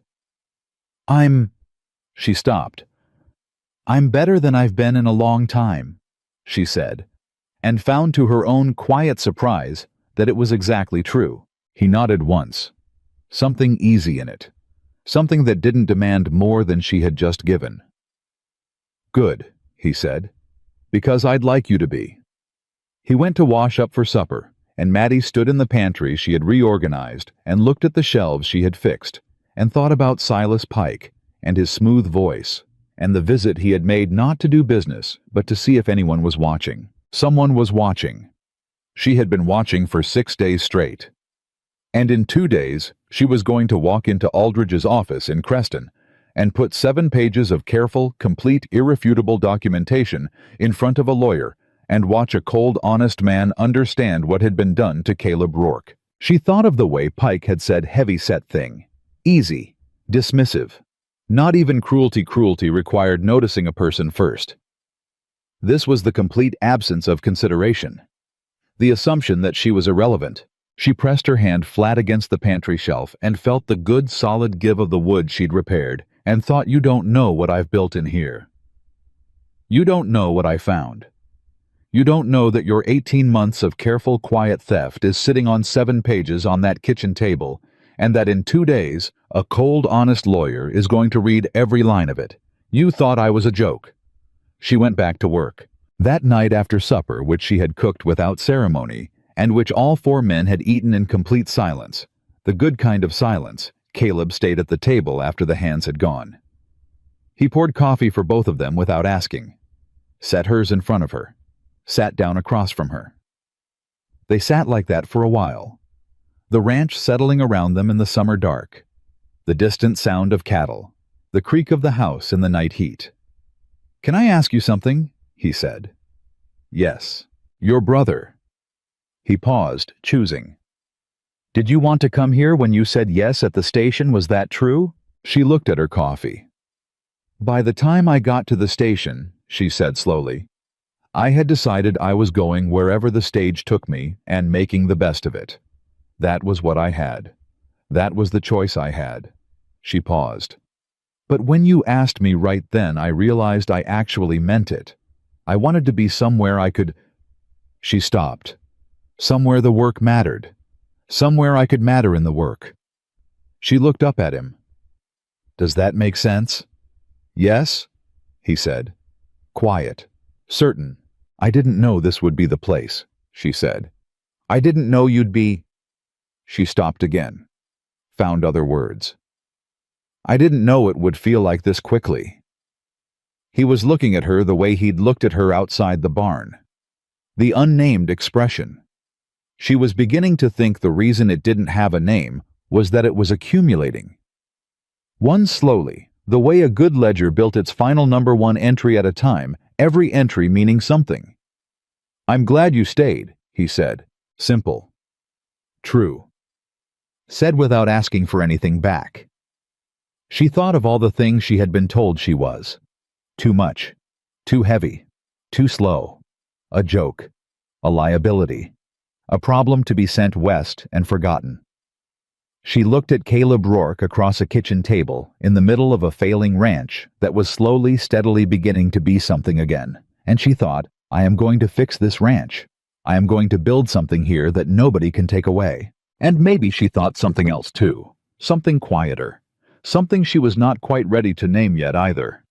She stopped. "I'm better than I've been in a long time," she said, and found to her own quiet surprise that it was exactly true. He nodded once. Something easy in it. Something that didn't demand more than she had just given. "Good," he said, "because I'd like you to be." He went to wash up for supper, and Maddie stood in the pantry she had reorganized and looked at the shelves she had fixed, and thought about Silas Pike and his smooth voice, and the visit he had made not to do business, but to see if anyone was watching. Someone was watching. She had been watching for 6 days straight. And in 2 days, she was going to walk into Aldridge's office in Creston and put 7 pages of careful, complete, irrefutable documentation in front of a lawyer and watch a cold, honest man understand what had been done to Caleb Rourke. She thought of the way Pike had said heavy-set thing. Easy. Dismissive. Not even cruelty required noticing a person first. This was the complete absence of consideration. The assumption that she was irrelevant. She pressed her hand flat against the pantry shelf and felt the good solid give of the wood she'd repaired and thought, "You don't know what I've built in here. You don't know what I found. You don't know that your 18 months of careful, quiet theft is sitting on 7 pages on that kitchen table, and that in 2 days, a cold, honest lawyer is going to read every line of it. You thought I was a joke." She went back to work. That night after supper, which she had cooked without ceremony, and which all 4 men had eaten in complete silence, the good kind of silence, Caleb stayed at the table after the hands had gone. He poured coffee for both of them without asking, set hers in front of her, sat down across from her. They sat like that for a while, the ranch settling around them in the summer dark, the distant sound of cattle, the creak of the house in the night heat. "Can I ask you something?" he said. "Yes." "Your brother." He paused, choosing. "Did you want to come here when you said yes at the station? Was that true?" She looked at her coffee. "By the time I got to the station," she said slowly, "I had decided I was going wherever the stage took me and making the best of it. That was what I had. That was the choice I had." She paused. "But when you asked me right then, I realized I actually meant it. I wanted to be somewhere I could—" She stopped. "Somewhere the work mattered. Somewhere I could matter in the work." She looked up at him. "Does that make sense?" "Yes," he said. Quiet. Certain. "I didn't know this would be the place," she said. "I didn't know you'd be—" She stopped again. Found other words. "I didn't know it would feel like this quickly." He was looking at her the way he'd looked at her outside the barn. The unnamed expression. She was beginning to think the reason it didn't have a name was that it was accumulating. One slowly, the way a good ledger built its final number 1 entry at a time, every entry meaning something. "I'm glad you stayed," he said. Simple. True. Said without asking for anything back. She thought of all the things she had been told she was. Too much. Too heavy. Too slow. A joke. A liability. A problem to be sent west and forgotten. She looked at Caleb Rourke across a kitchen table in the middle of a failing ranch that was slowly, steadily beginning to be something again, and she thought, "I am going to fix this ranch. I am going to build something here that nobody can take away." And maybe she thought something else too, something quieter, something she was not quite ready to name yet either.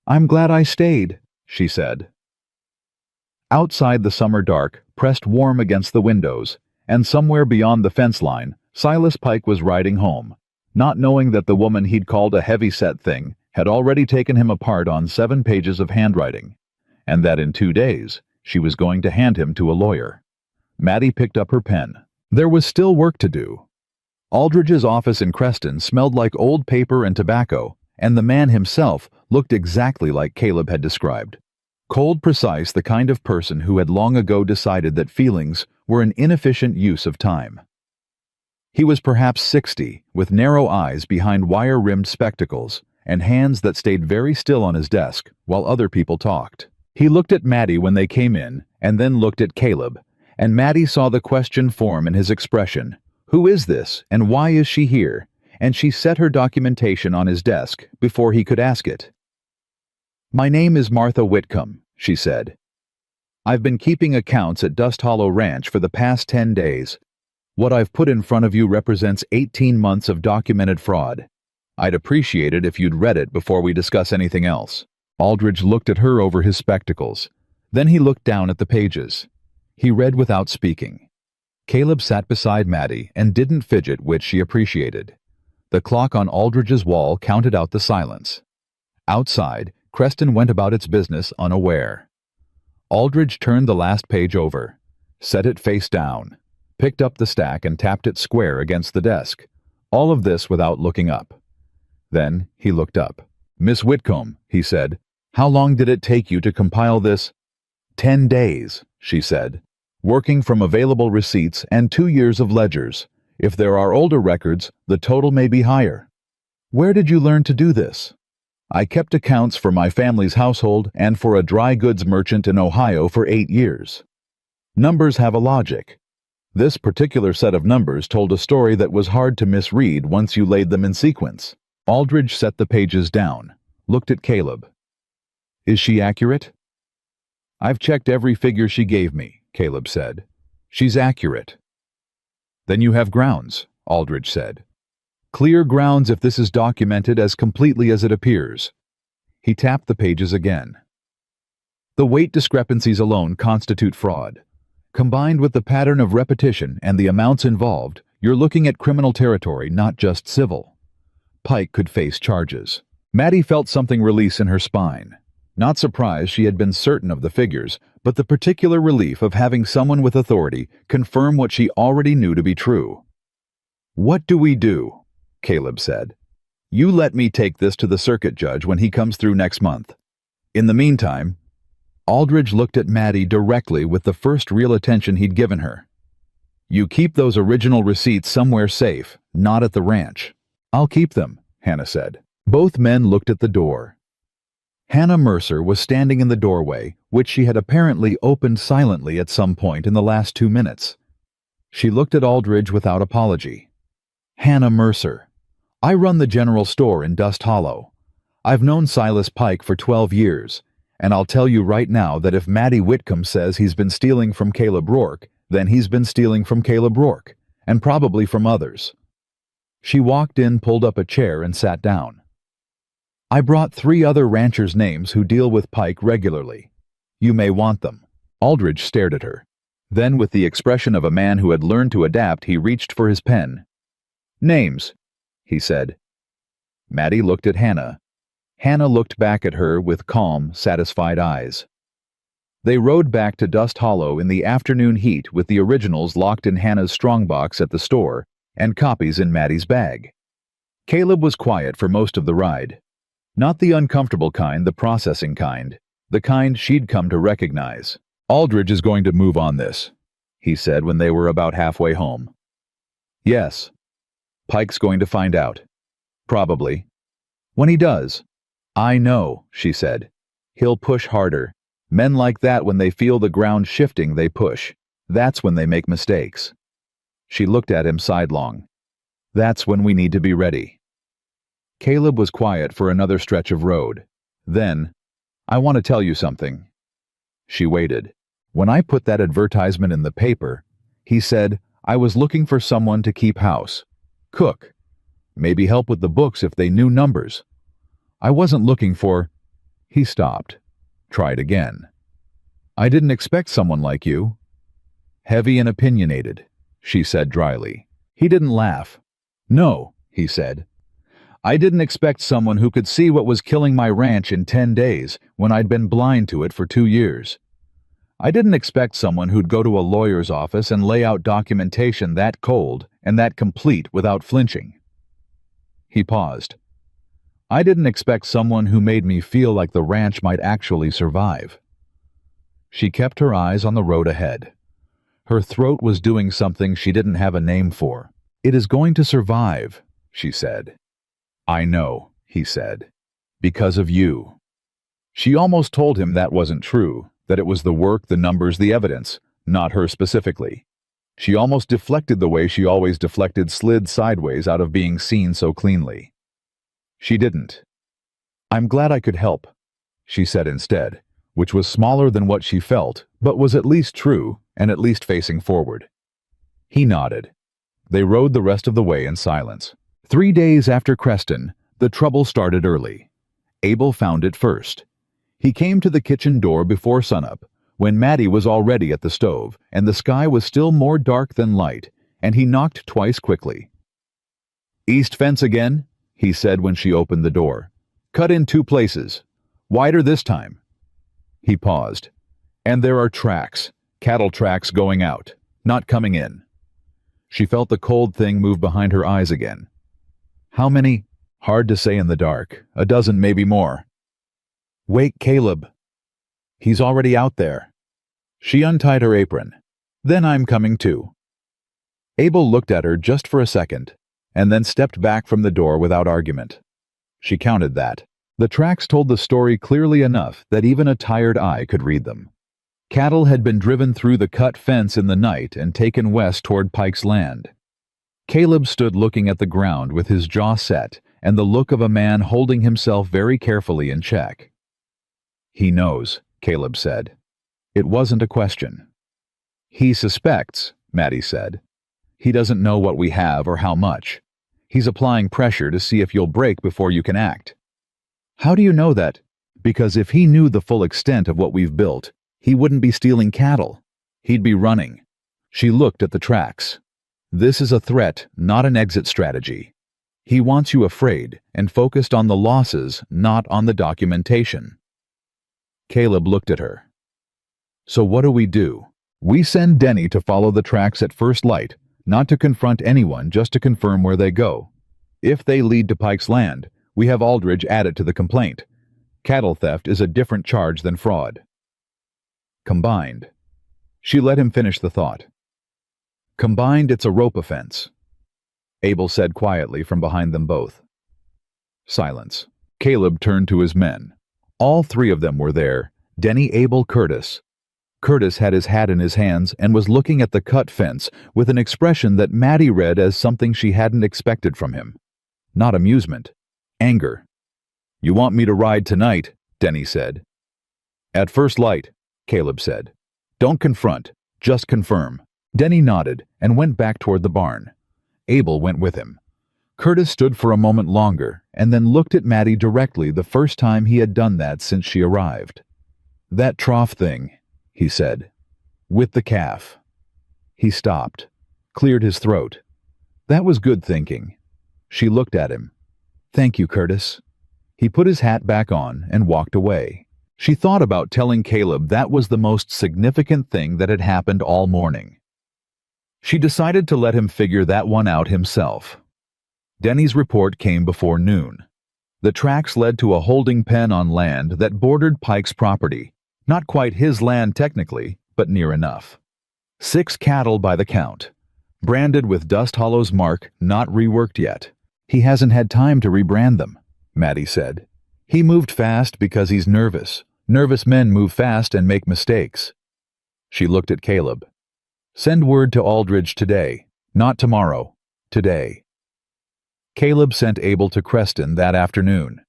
"I'm glad I stayed," she said. Outside, the summer dark pressed warm against the windows, and somewhere beyond the fence line, Silas Pike was riding home, not knowing that the woman he'd called a heavy-set thing had already taken him apart on 7 pages of handwriting, and that in 2 days she was going to hand him to a lawyer. Maddie picked up her pen. There was still work to do. Aldridge's office in Creston smelled like old paper and tobacco, and the man himself looked exactly like Caleb had described. Cold, precise, the kind of person who had long ago decided that feelings were an inefficient use of time. He was perhaps 60, with narrow eyes behind wire-rimmed spectacles, and hands that stayed very still on his desk while other people talked. He looked at Maddie when they came in, and then looked at Caleb, and Maddie saw the question form in his expression. Who is this, and why is she here? And she set her documentation on his desk before he could ask it. My name is Martha Whitcomb, she said. I've been keeping accounts at Dust Hollow Ranch for the past 10 days. What I've put in front of you represents 18 months of documented fraud. I'd appreciate it if you'd read it before we discuss anything else. Aldridge looked at her over his spectacles. Then he looked down at the pages. He read without speaking. Caleb sat beside Maddie and didn't fidget, which she appreciated. The clock on Aldridge's wall counted out the silence. Outside, Creston went about its business unaware. Aldridge turned the last page over, set it face down, picked up the stack and tapped it square against the desk. All of this without looking up. Then he looked up. Miss Whitcomb, he said, how long did it take you to compile this? 10 days, she said, working from available receipts and 2 years of ledgers. If there are older records, the total may be higher. Where did you learn to do this? I kept accounts for my family's household and for a dry goods merchant in Ohio for 8 years. Numbers have a logic. This particular set of numbers told a story that was hard to misread once you laid them in sequence. Aldridge set the pages down, looked at Caleb. Is she accurate? I've checked every figure she gave me, Caleb said. She's accurate. Then you have grounds, Aldridge said. Clear grounds if this is documented as completely as it appears. He tapped the pages again. The weight discrepancies alone constitute fraud. Combined with the pattern of repetition and the amounts involved, you're looking at criminal territory, not just civil. Pike could face charges. Maddie felt something release in her spine. Not surprised she had been certain of the figures, but the particular relief of having someone with authority confirm what she already knew to be true. What do we do? Caleb said. You let me take this to the circuit judge when he comes through next month. In the meantime, Aldridge looked at Maddie directly with the first real attention he'd given her. You keep those original receipts somewhere safe, not at the ranch. I'll keep them, Hannah said. Both men looked at the door. Hannah Mercer was standing in the doorway, which she had apparently opened silently at some point in the last 2 minutes. She looked at Aldridge without apology. Hannah Mercer. I run the general store in Dust Hollow. I've known Silas Pike for 12 years, and I'll tell you right now that if Maddie Whitcomb says he's been stealing from Caleb Rourke, then he's been stealing from Caleb Rourke, and probably from others. She walked in, pulled up a chair, and sat down. I brought 3 other ranchers' names who deal with Pike regularly. You may want them. Aldridge stared at her. Then, with the expression of a man who had learned to adapt, he reached for his pen. Names, he said. Maddie looked at Hannah. Hannah looked back at her with calm, satisfied eyes. They rode back to Dust Hollow in the afternoon heat with the originals locked in Hannah's strongbox at the store and copies in Maddie's bag. Caleb was quiet for most of the ride. Not the uncomfortable kind, the processing kind, the kind she'd come to recognize. Aldridge is going to move on this, he said when they were about halfway home. Yes. Pike's going to find out. Probably. When he does. I know, she said. He'll push harder. Men like that, when they feel the ground shifting, they push. That's when they make mistakes. She looked at him sidelong. That's when we need to be ready. Caleb was quiet for another stretch of road. Then, I want to tell you something. She waited. When I put that advertisement in the paper, he said, I was looking for someone to keep house. Cook. Maybe help with the books if they knew numbers. I wasn't looking for... He stopped. Tried again. I didn't expect someone like you. Heavy and opinionated, she said dryly. He didn't laugh. No, he said. I didn't expect someone who could see what was killing my ranch in 10 days when I'd been blind to it for 2 years. I didn't expect someone who'd go to a lawyer's office and lay out documentation that cold and that complete without flinching. He paused. I didn't expect someone who made me feel like the ranch might actually survive." She kept her eyes on the road ahead. Her throat was doing something she didn't have a name for. "It is going to survive," she said. "I know," he said. "Because of you." She almost told him that wasn't true, that it was the work, the numbers, the evidence, not her specifically. She almost deflected the way she always deflected, slid sideways out of being seen so cleanly. She didn't. "I'm glad I could help," she said instead, which was smaller than what she felt, but was at least true and at least facing forward. He nodded. They rode the rest of the way in silence. 3 days after Creston, the trouble started early. Abel found it first. He came to the kitchen door before sunup, when Maddie was already at the stove, and the sky was still more dark than light, and he knocked twice quickly. "East fence again?" he said when she opened the door. "Cut in 2 places. Wider this time." He paused. "And there are tracks, cattle tracks going out, not coming in." She felt the cold thing move behind her eyes again. "How many?" "Hard to say in the dark. A dozen, maybe more." "Wake Caleb. He's already out there." She untied her apron. "Then I'm coming too." Abel looked at her just for a second, and then stepped back from the door without argument. She counted that. The tracks told the story clearly enough that even a tired eye could read them. Cattle had been driven through the cut fence in the night and taken west toward Pike's land. Caleb stood looking at the ground with his jaw set and the look of a man holding himself very carefully in check. "He knows," Caleb said. It wasn't a question. "He suspects," Maddie said. "He doesn't know what we have or how much. He's applying pressure to see if you'll break before you can act." "How do you know that?" "Because if he knew the full extent of what we've built, he wouldn't be stealing cattle. He'd be running." She looked at the tracks. "This is a threat, not an exit strategy. He wants you afraid and focused on the losses, not on the documentation." Caleb looked at her. "So what do? We send Denny to follow the tracks at first light, not to confront anyone, just to confirm where they go. If they lead to Pike's land, we have Aldridge add it to the complaint. Cattle theft is a different charge than fraud." "Combined." She let him finish the thought. "Combined, it's a rope offense," Abel said quietly from behind them both. Silence. Caleb turned to his men. All 3 of them were there: Denny, Abel, Curtis. Curtis had his hat in his hands and was looking at the cut fence with an expression that Maddie read as something she hadn't expected from him. Not amusement. Anger. "You want me to ride tonight," Denny said. "At first light," Caleb said. "Don't confront, just confirm." Denny nodded and went back toward the barn. Abel went with him. Curtis stood for a moment longer and then looked at Maddie directly, the first time he had done that since she arrived. "That trough thing," he said. "With the calf." He stopped, cleared his throat. That was good thinking. She looked at him. "Thank you, Curtis." He put his hat back on and walked away. She thought about telling Caleb that was the most significant thing that had happened all morning. She decided to let him figure that one out himself. Denny's report came before noon. The tracks led to a holding pen on land that bordered Pike's property. Not quite his land technically, but near enough. 6 cattle by the count. Branded with Dust Hollow's mark, not reworked yet. "He hasn't had time to rebrand them," Maddie said. "He moved fast because he's nervous. Nervous men move fast and make mistakes." She looked at Caleb. "Send word to Aldridge today. Not tomorrow. Today." Caleb sent Abel to Creston that afternoon.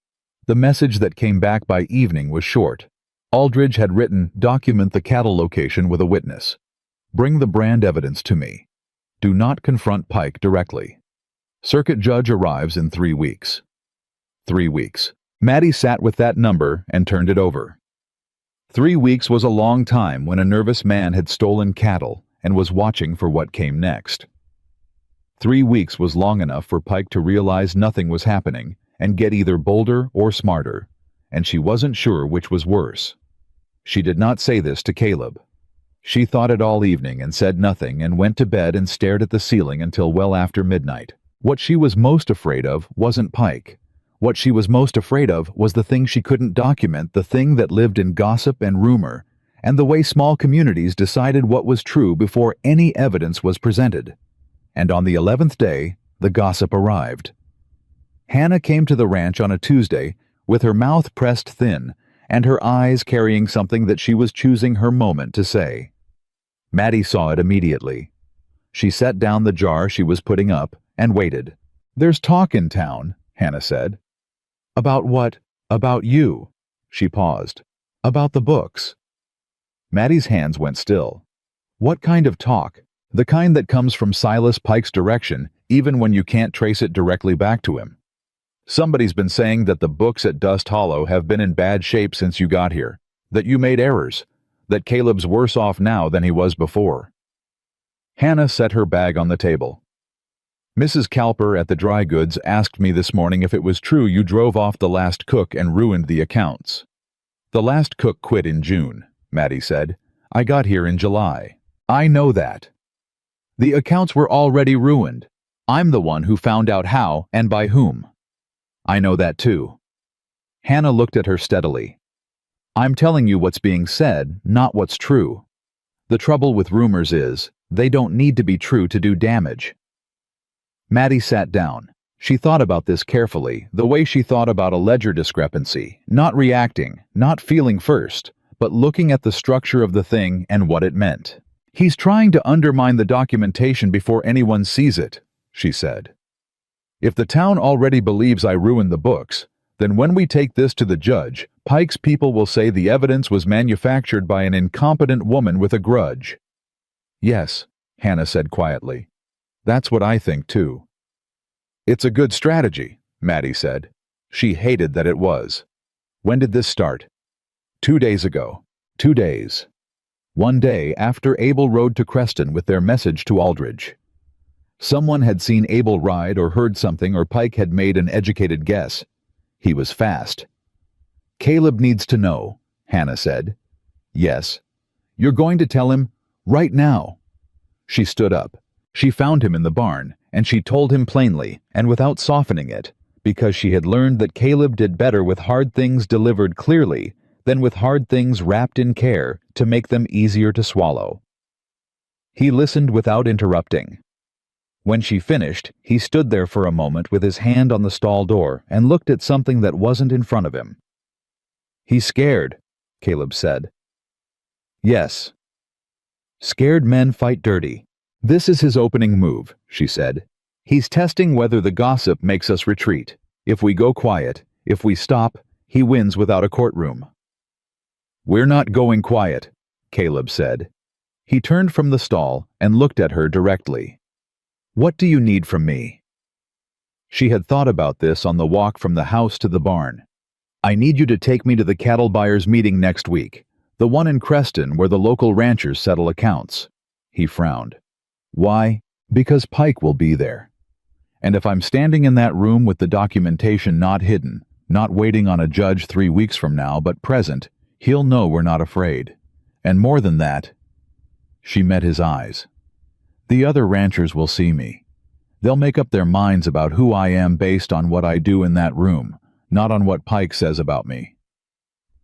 The message that came back by evening was short. Aldridge had written, "Document the cattle location with a witness. Bring the brand evidence to me. Do not confront Pike directly. Circuit judge arrives in 3 weeks." 3 weeks. Maddie sat with that number and turned it over. 3 weeks was a long time when a nervous man had stolen cattle and was watching for what came next. 3 weeks was long enough for Pike to realize nothing was happening and get either bolder or smarter, and she wasn't sure which was worse. She did not say this to Caleb. She thought it all evening and said nothing and went to bed and stared at the ceiling until well after midnight. What she was most afraid of wasn't Pike. What she was most afraid of was the thing she couldn't document, the thing that lived in gossip and rumor, and the way small communities decided what was true before any evidence was presented. And on the 11th day, the gossip arrived. Hannah came to the ranch on a Tuesday with her mouth pressed thin and her eyes carrying something that she was choosing her moment to say. Maddie saw it immediately. She set down the jar she was putting up and waited. "There's talk in town," Hannah said. "About what?" "About you." She paused. "About the books." Maddie's hands went still. "What kind of talk?" "The kind that comes from Silas Pike's direction, even when you can't trace it directly back to him. Somebody's been saying that the books at Dust Hollow have been in bad shape since you got here, that you made errors, that Caleb's worse off now than he was before." Hannah set her bag on the table. "Mrs. Calper at the dry goods asked me this morning if it was true you drove off the last cook and ruined the accounts." "The last cook quit in June," Maddie said. "I got here in July." "I know that." "The accounts were already ruined. I'm the one who found out how and by whom." "I know that too." Hannah looked at her steadily. "I'm telling you what's being said, not what's true. The trouble with rumors is, they don't need to be true to do damage." Maddie sat down. She thought about this carefully, the way she thought about a ledger discrepancy, not reacting, not feeling first, but looking at the structure of the thing and what it meant. "He's trying to undermine the documentation before anyone sees it," she said. "If the town already believes I ruined the books, then when we take this to the judge, Pike's people will say the evidence was manufactured by an incompetent woman with a grudge." "Yes," Hannah said quietly. "That's what I think too." "It's a good strategy," Maddie said. She hated that it was. "When did this start?" 2 days ago. 2 days. One day after Abel rode to Creston with their message to Aldridge. Someone had seen Abel ride or heard something, or Pike had made an educated guess. He was fast. "Caleb needs to know," Hannah said. "Yes." "You're going to tell him right now." She stood up. She found him in the barn, and she told him plainly, and without softening it, because she had learned that Caleb did better with hard things delivered clearly than with hard things wrapped in care to make them easier to swallow. He listened without interrupting. When she finished, he stood there for a moment with his hand on the stall door and looked at something that wasn't in front of him. "He's scared," Caleb said. "Yes." "Scared men fight dirty. This is his opening move," she said. "He's testing whether the gossip makes us retreat. If we go quiet, if we stop, he wins without a courtroom." "We're not going quiet," Caleb said. He turned from the stall and looked at her directly. "What do you need from me?" She had thought about this on the walk from the house to the barn. "I need you to take me to the cattle buyers' meeting next week, the one in Creston where the local ranchers settle accounts." He frowned. "Why?" "Because Pike will be there. And if I'm standing in that room with the documentation not hidden, not waiting on a judge 3 weeks from now, but present, he'll know we're not afraid. And more than that," she met his eyes, "the other ranchers will see me. They'll make up their minds about who I am based on what I do in that room, not on what Pike says about me."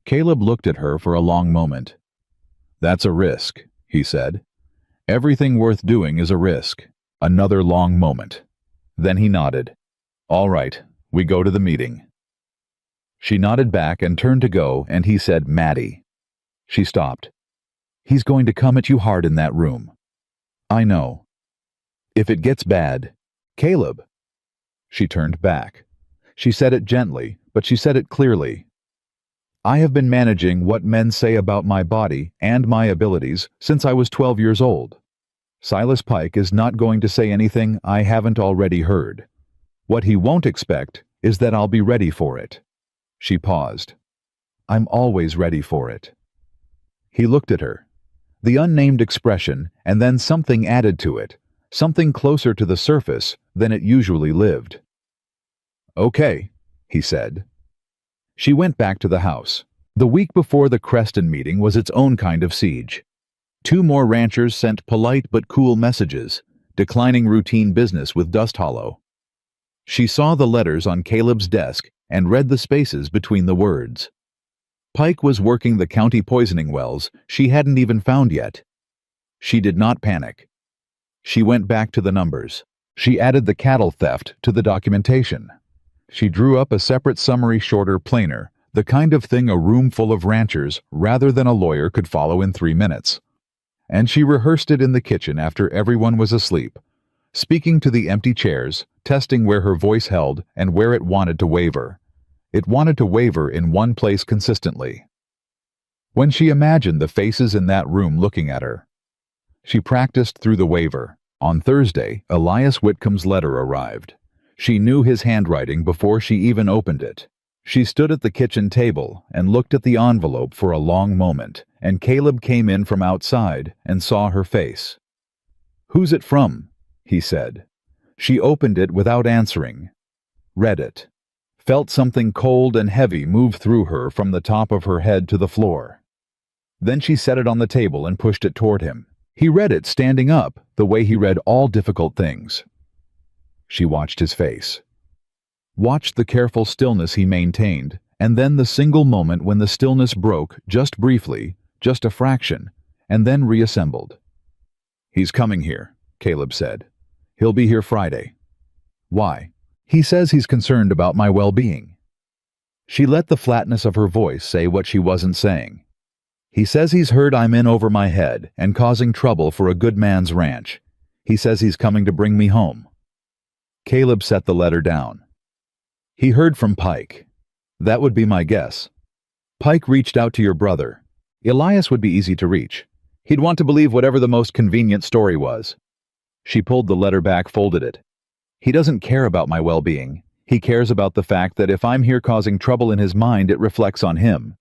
Caleb looked at her for a long moment. "That's a risk," he said. "Everything worth doing is a risk." Another long moment. Then he nodded. "All right, we go to the meeting." She nodded back and turned to go, and he said, "Maddie." She stopped. "He's going to come at you hard in that room." "I know." "If it gets bad." "Caleb." She turned back. She said it gently, but she said it clearly. "I have been managing what men say about my body and my abilities since I was 12 years old. Silas Pike is not going to say anything I haven't already heard. What he won't expect is that I'll be ready for it." She paused. "I'm always ready for it." He looked at her. The unnamed expression, and then something added to it, something closer to the surface than it usually lived. "Okay," he said. She went back to the house. The week before the Creston meeting was its own kind of siege. 2 more ranchers sent polite but cool messages, declining routine business with Dust Hollow. She saw the letters on Caleb's desk and read the spaces between the words. Pike was working the county poisoning wells she hadn't even found yet. She did not panic. She went back to the numbers. She added the cattle theft to the documentation. She drew up a separate summary, shorter, plainer, the kind of thing a room full of ranchers rather than a lawyer could follow in 3 minutes. And she rehearsed it in the kitchen after everyone was asleep, speaking to the empty chairs, testing where her voice held and where it wanted to waver. It wanted to waver in one place consistently. When she imagined the faces in that room looking at her, she practiced through the waver. On Thursday, Elias Whitcomb's letter arrived. She knew his handwriting before she even opened it. She stood at the kitchen table and looked at the envelope for a long moment, and Caleb came in from outside and saw her face. "Who's it from?" he said. She opened it without answering, read it, felt something cold and heavy move through her from the top of her head to the floor. Then she set it on the table and pushed it toward him. He read it standing up, the way he read all difficult things. She watched his face, watched the careful stillness he maintained, and then the single moment when the stillness broke, just briefly, just a fraction, and then reassembled. "He's coming here," Caleb said. "He'll be here Friday." "Why?" "He says he's concerned about my well-being." She let the flatness of her voice say what she wasn't saying. "He says he's heard I'm in over my head and causing trouble for a good man's ranch. He says he's coming to bring me home." Caleb set the letter down. "He heard from Pike. That would be my guess. Pike reached out to your brother. Elias would be easy to reach. He'd want to believe whatever the most convenient story was." She pulled the letter back, folded it. "He doesn't care about my well-being. He cares about the fact that if I'm here causing trouble in his mind, it reflects on him."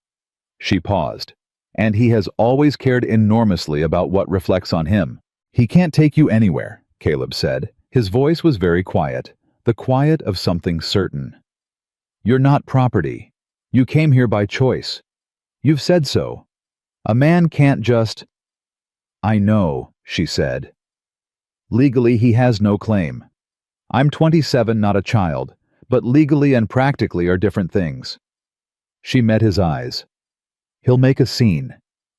She paused. "And he has always cared enormously about what reflects on him." "He can't take you anywhere," Caleb said. His voice was very quiet, the quiet of something certain. "You're not property. You came here by choice. You've said so. A man can't just—" "I know," she said. "Legally, he has no claim. I'm 27, not a child, but legally and practically are different things." She met his eyes. "He'll make a scene.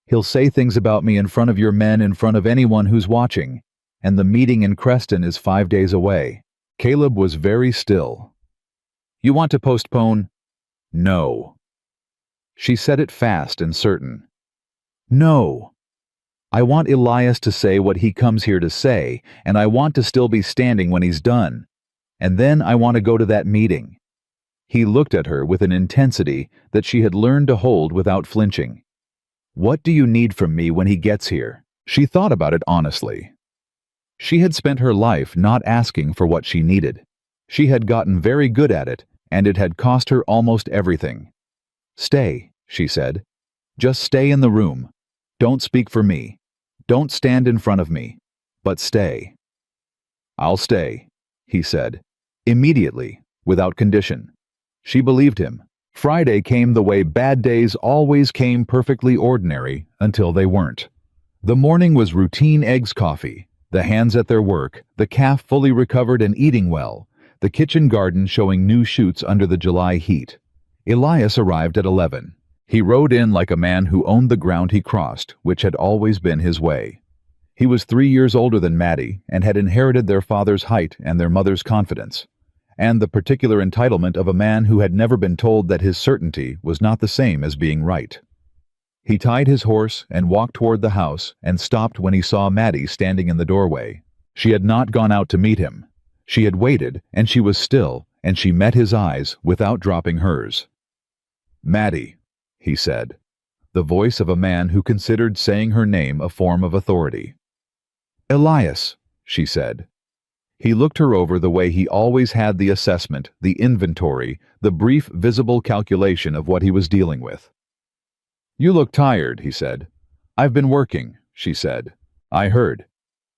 He'll say things about me in front of your men, in front of anyone who's watching. And the meeting in Creston is 5 days away." Caleb was very still. "You want to postpone?" "No." She said it fast and certain. "No. I want Elias to say what he comes here to say, and I want to still be standing when he's done. And then I want to go to that meeting." He looked at her with an intensity that she had learned to hold without flinching. "What do you need from me when he gets here?" She thought about it honestly. She had spent her life not asking for what she needed. She had gotten very good at it, and it had cost her almost everything. "Stay," she said. "Just stay in the room. Don't speak for me. Don't stand in front of me. But stay." "I'll stay," he said, immediately, without condition. She believed him. Friday came the way bad days always came, perfectly ordinary, until they weren't. The morning was routine: eggs, coffee, the hands at their work, the calf fully recovered and eating well, the kitchen garden showing new shoots under the July heat. Elias arrived at 11. He rode in like a man who owned the ground he crossed, which had always been his way. He was 3 years older than Maddie and had inherited their father's height and their mother's confidence, and the particular entitlement of a man who had never been told that his certainty was not the same as being right. He tied his horse and walked toward the house and stopped when he saw Maddie standing in the doorway. She had not gone out to meet him. She had waited, and she was still, and she met his eyes without dropping hers. "Maddie," he said, the voice of a man who considered saying her name a form of authority. "Elias," she said. He looked her over the way he always had, the assessment, the inventory, the brief visible calculation of what he was dealing with. "You look tired," he said. "I've been working," she said. "I heard."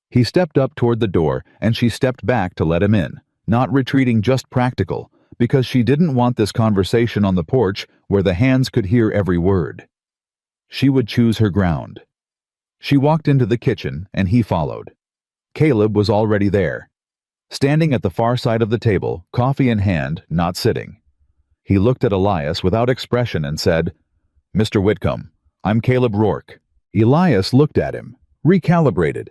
He stepped up toward the door, and she stepped back to let him in, not retreating, just practical, because she didn't want this conversation on the porch where the hands could hear every word. She would choose her ground. She walked into the kitchen, and he followed. Caleb was already there, standing at the far side of the table, coffee in hand, not sitting. He looked at Elias without expression and said, "Mr. Whitcomb, I'm Caleb Rourke." Elias looked at him, recalibrated.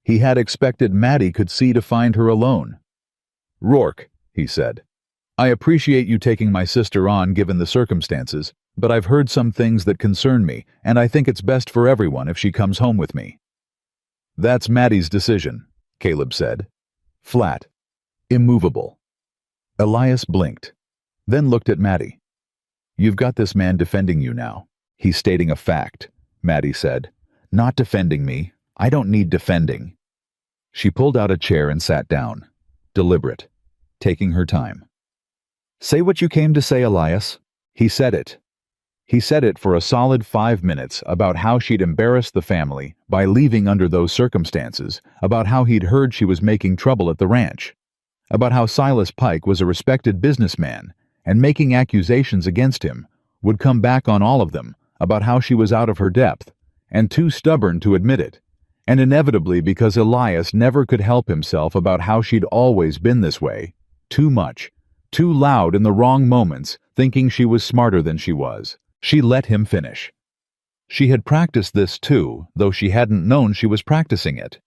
He had expected Maddie could see to find her alone. "Rourke," he said, "I appreciate you taking my sister on given the circumstances, but I've heard some things that concern me, and I think it's best for everyone if she comes home with me." "That's Maddie's decision," Caleb said. Flat. Immovable. Elias blinked, then looked at Maddie. "You've got this man defending you now. He's stating a fact," Maddie said. "Not defending me. I don't need defending." She pulled out a chair and sat down, deliberate, taking her time. "Say what you came to say, Elias." He said it. He said it for a solid 5 minutes about how she'd embarrassed the family by leaving under those circumstances, about how he'd heard she was making trouble at the ranch, about how Silas Pike was a respected businessman and making accusations against him, would come back on all of them, about how she was out of her depth and too stubborn to admit it, and inevitably because Elias never could help himself about how she'd always been this way, too much, too loud in the wrong moments, thinking she was smarter than she was. She let him finish. She had practiced this too, though she hadn't known she was practicing it.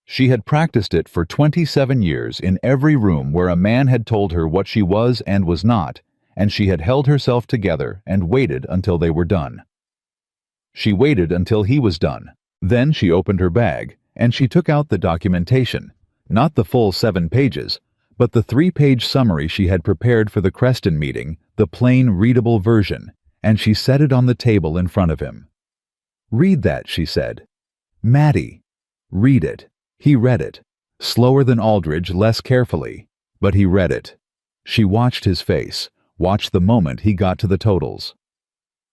She had practiced it for 27 years in every room where a man had told her what she was and was not, and she had held herself together and waited until they were done. She waited until he was done. Then she opened her bag, and she took out the documentation, not the full 7 pages, but the 3-page summary she had prepared for the Creston meeting, the plain, readable version, and she set it on the table in front of him. "Read that," she said. "Maddie, read it." He read it, slower than Aldridge, less carefully, but he read it. She watched his face, watched the moment he got to the totals.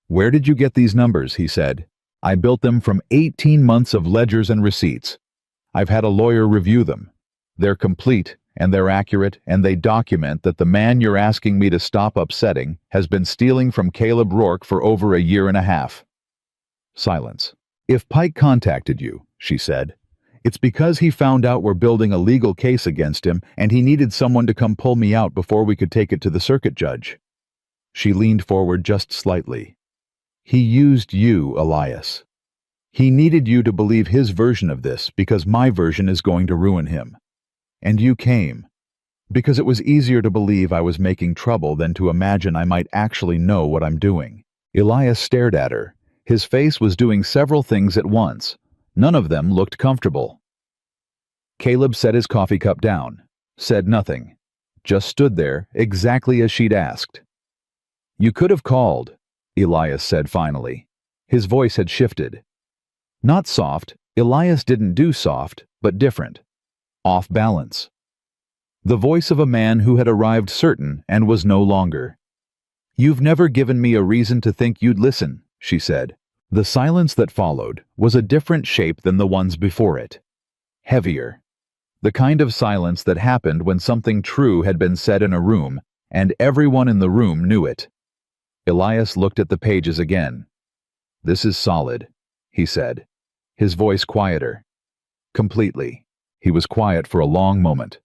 "Where did you get these numbers?" he said. "I built them from 18 months of ledgers and receipts. I've had a lawyer review them. They're complete, and they're accurate, and they document that the man you're asking me to stop upsetting has been stealing from Caleb Rourke for over a year and a half." Silence. "If Pike contacted you," she said, "it's because he found out we're building a legal case against him and he needed someone to come pull me out before we could take it to the circuit judge." She leaned forward just slightly. "He used you, Elias. He needed you to believe his version of this because my version is going to ruin him. And you came, because it was easier to believe I was making trouble than to imagine I might actually know what I'm doing." Elias stared at her. His face was doing several things at once. None of them looked comfortable. Caleb set his coffee cup down, said nothing, just stood there exactly as she'd asked. "You could have called," Elias said finally. His voice had shifted. Not soft, Elias didn't do soft, but different. Off balance. The voice of a man who had arrived certain and was no longer. "You've never given me a reason to think you'd listen," she said. The silence that followed was a different shape than the ones before it. Heavier. The kind of silence that happened when something true had been said in a room, and everyone in the room knew it. Elias looked at the pages again. "This is solid," he said, his voice quieter. Completely. He was quiet for a long moment.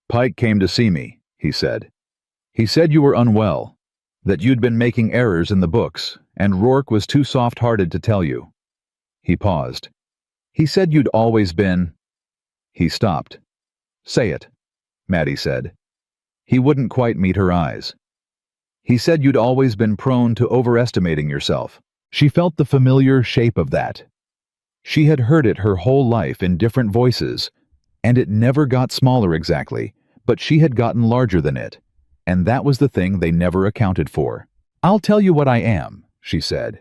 "Pike came to see me," he said. "He said you were unwell, that you'd been making errors in the books, and Rourke was too soft-hearted to tell you." He paused. "He said you'd always been—" He stopped. "Say it," Maddie said. He wouldn't quite meet her eyes. "He said you'd always been prone to overestimating yourself." She felt the familiar shape of that. She had heard it her whole life in different voices, and it never got smaller exactly, but she had gotten larger than it, and that was the thing they never accounted for. "I'll tell you what I am," she said.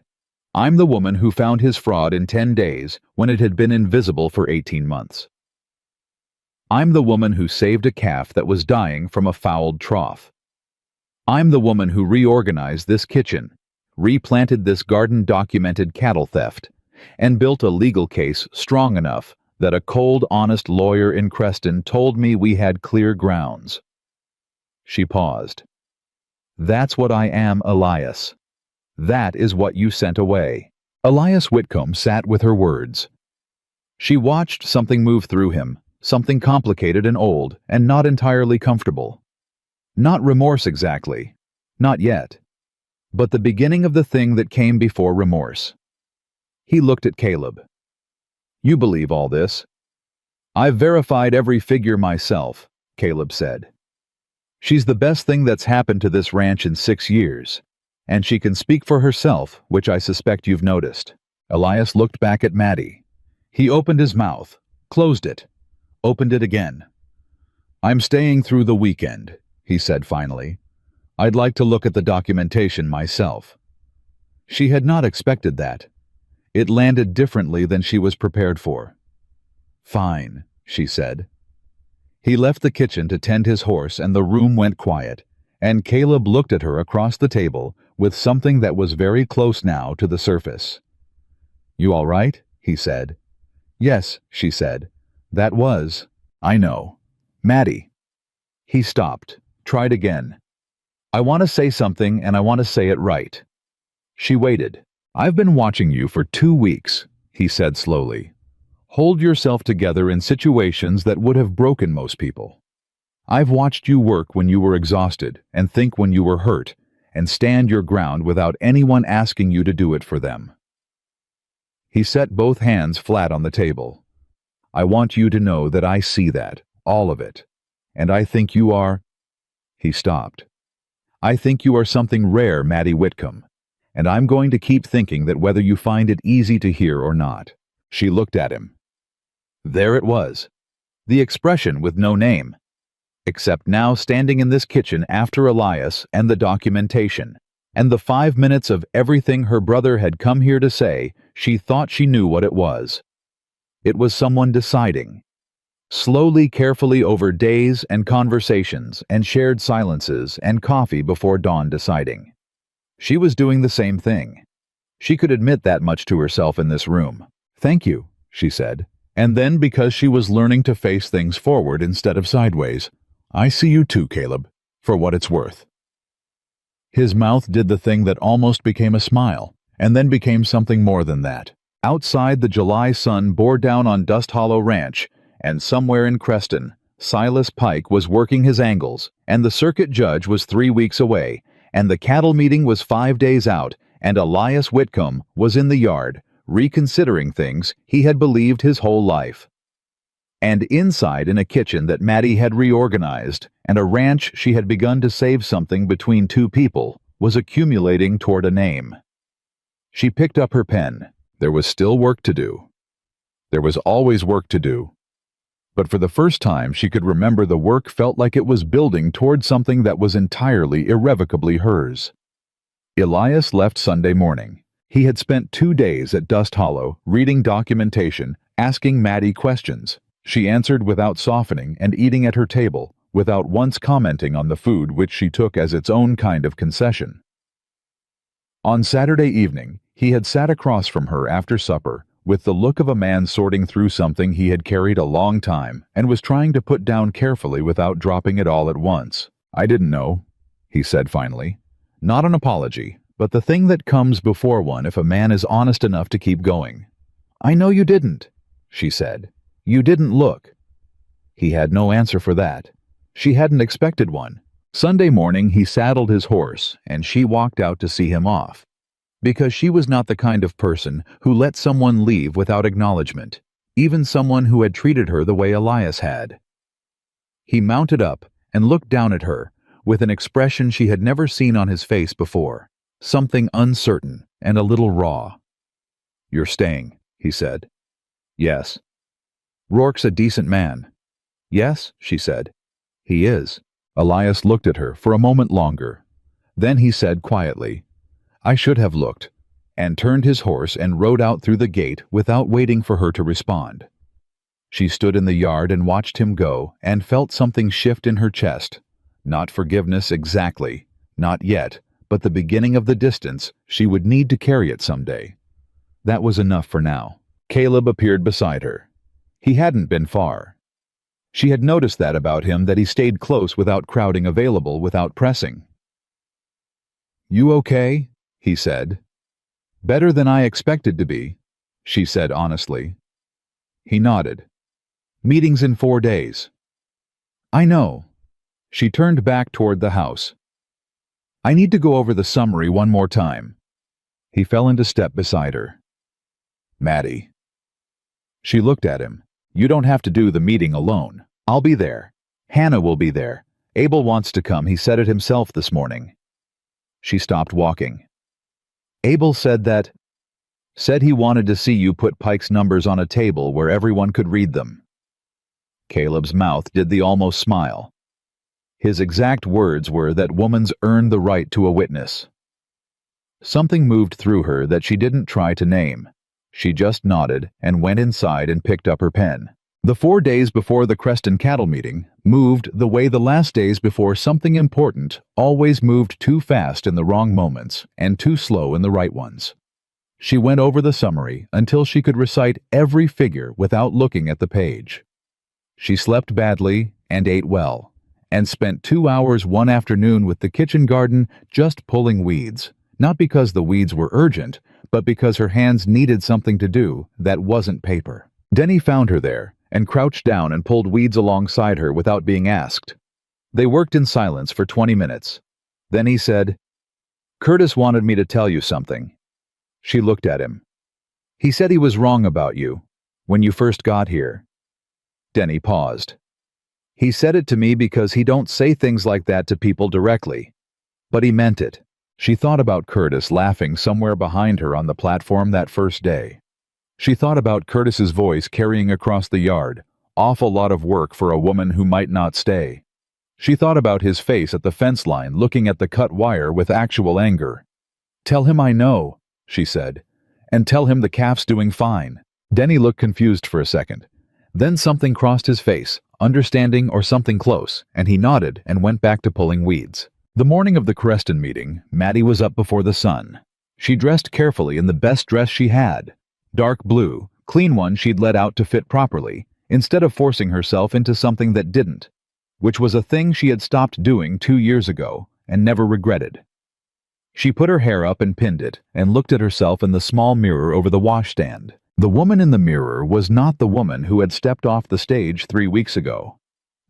"I'm the woman who found his fraud in 10 days when it had been invisible for 18 months. I'm the woman who saved a calf that was dying from a fouled trough. I'm the woman who reorganized this kitchen, replanted this garden, documented cattle theft, and built a legal case strong enough that a cold, honest lawyer in Creston told me we had clear grounds." She paused. "That's what I am, Elias. That is what you sent away." Elias Whitcomb sat with her words. She watched something move through him, something complicated and old, and not entirely comfortable. Not remorse exactly, Not yet. But the beginning of the thing that came before remorse. He looked at Caleb. You believe all this? I've verified every figure myself, Caleb said. She's the best thing that's happened to this ranch in 6 years, and she can speak for herself, which I suspect you've noticed. Elias looked back at Maddie. He opened his mouth, closed it, opened it again. I'm staying through the weekend, he said finally. I'd like to look at the documentation myself. She had not expected that. It landed differently than she was prepared for. Fine, she said. He left the kitchen to tend his horse and the room went quiet, and Caleb looked at her across the table with something that was very close now to the surface. You all right? He said. Yes, she said. That was, I know. Maddie. He stopped, tried again. I want to say something and I want to say it right. She waited. I've been watching you for 2 weeks, he said slowly. Hold yourself together in situations that would have broken most people. I've watched you work when you were exhausted and think when you were hurt and stand your ground without anyone asking you to do it for them. He set both hands flat on the table. I want you to know that I see that, all of it. And I think you are... He stopped. I think you are something rare, Maddie Whitcomb, and I'm going to keep thinking that whether you find it easy to hear or not. She looked at him. There it was. The expression with no name. Except now standing in this kitchen after Elias and the documentation, and the 5 minutes of everything her brother had come here to say, she thought she knew what it was. It was someone deciding. Slowly, carefully over days and conversations and shared silences and coffee before dawn deciding. She was doing the same thing. She could admit that much to herself in this room. Thank you, she said. And then because she was learning to face things forward instead of sideways, I see you too, Caleb, for what it's worth. His mouth did the thing that almost became a smile, and then became something more than that. Outside, the July sun bore down on Dust Hollow Ranch, and somewhere in Creston, Silas Pike was working his angles, and the circuit judge was 3 weeks away, and the cattle meeting was 5 days out, and Elias Whitcomb was in the yard, reconsidering things he had believed his whole life. And inside in a kitchen that Maddie had reorganized, and a ranch she had begun to save something between 2 people, was accumulating toward a name. She picked up her pen. There was still work to do. There was always work to do. But for the first time she could remember the work felt like it was building toward something that was entirely, irrevocably hers. Elias left Sunday morning. He had spent 2 days at Dust Hollow, reading documentation, asking Maddie questions. She answered without softening and eating at her table, without once commenting on the food which she took as its own kind of concession. On Saturday evening, he had sat across from her after supper, with the look of a man sorting through something he had carried a long time and was trying to put down carefully without dropping it all at once. I didn't know, he said finally. Not an apology, but the thing that comes before one if a man is honest enough to keep going. I know you didn't, she said. You didn't look. He had no answer for that. She hadn't expected one. Sunday morning he saddled his horse, and she walked out to see him off. Because she was not the kind of person who let someone leave without acknowledgement, even someone who had treated her the way Elias had. He mounted up and looked down at her, with an expression she had never seen on his face before, something uncertain and a little raw. You're staying, he said. Yes. Rourke's a decent man. Yes, she said. He is. Elias looked at her for a moment longer. Then he said quietly, I should have looked, and turned his horse and rode out through the gate without waiting for her to respond. She stood in the yard and watched him go and felt something shift in her chest. Not forgiveness exactly, not yet, but the beginning of the distance she would need to carry it someday. That was enough for now. Caleb appeared beside her. He hadn't been far. She had noticed that about him, that he stayed close without crowding, available without pressing. You okay? He said. Better than I expected to be, she said honestly. He nodded. Meetings in 4 days. I know. She turned back toward the house. I need to go over the summary one more time. He fell into step beside her. Maddie. She looked at him. You don't have to do the meeting alone. I'll be there. Hannah will be there. Abel wants to come. He said it himself this morning. She stopped walking. Abel said he wanted to see you put Pike's numbers on a table where everyone could read them. Caleb's mouth did the almost smile. His exact words were that woman's earned the right to a witness. Something moved through her that she didn't try to name. She just nodded and went inside and picked up her pen. The 4 days before the Creston cattle meeting moved the way the last days before something important always moved, too fast in the wrong moments and too slow in the right ones. She went over the summary until she could recite every figure without looking at the page. She slept badly and ate well, and spent 2 hours one afternoon with the kitchen garden just pulling weeds, not because the weeds were urgent, but because her hands needed something to do that wasn't paper. Denny found her there and crouched down and pulled weeds alongside her without being asked. They worked in silence for 20 minutes. Then he said, "Curtis wanted me to tell you something." She looked at him. "He said he was wrong about you when you first got here." Denny paused. "He said it to me because he don't say things like that to people directly. But he meant it." She thought about Curtis laughing somewhere behind her on the platform that first day. She thought about Curtis's voice carrying across the yard, awful lot of work for a woman who might not stay. She thought about his face at the fence line looking at the cut wire with actual anger. "Tell him I know," she said, "and tell him the calf's doing fine." Denny looked confused for a second. Then something crossed his face, understanding or something close, and he nodded and went back to pulling weeds. The morning of the Creston meeting, Maddie was up before the sun. She dressed carefully in the best dress she had. Dark blue, clean one she'd let out to fit properly, instead of forcing herself into something that didn't, which was a thing she had stopped doing 2 years ago and never regretted. She put her hair up and pinned it and looked at herself in the small mirror over the washstand. The woman in the mirror was not the woman who had stepped off the stage 3 weeks ago.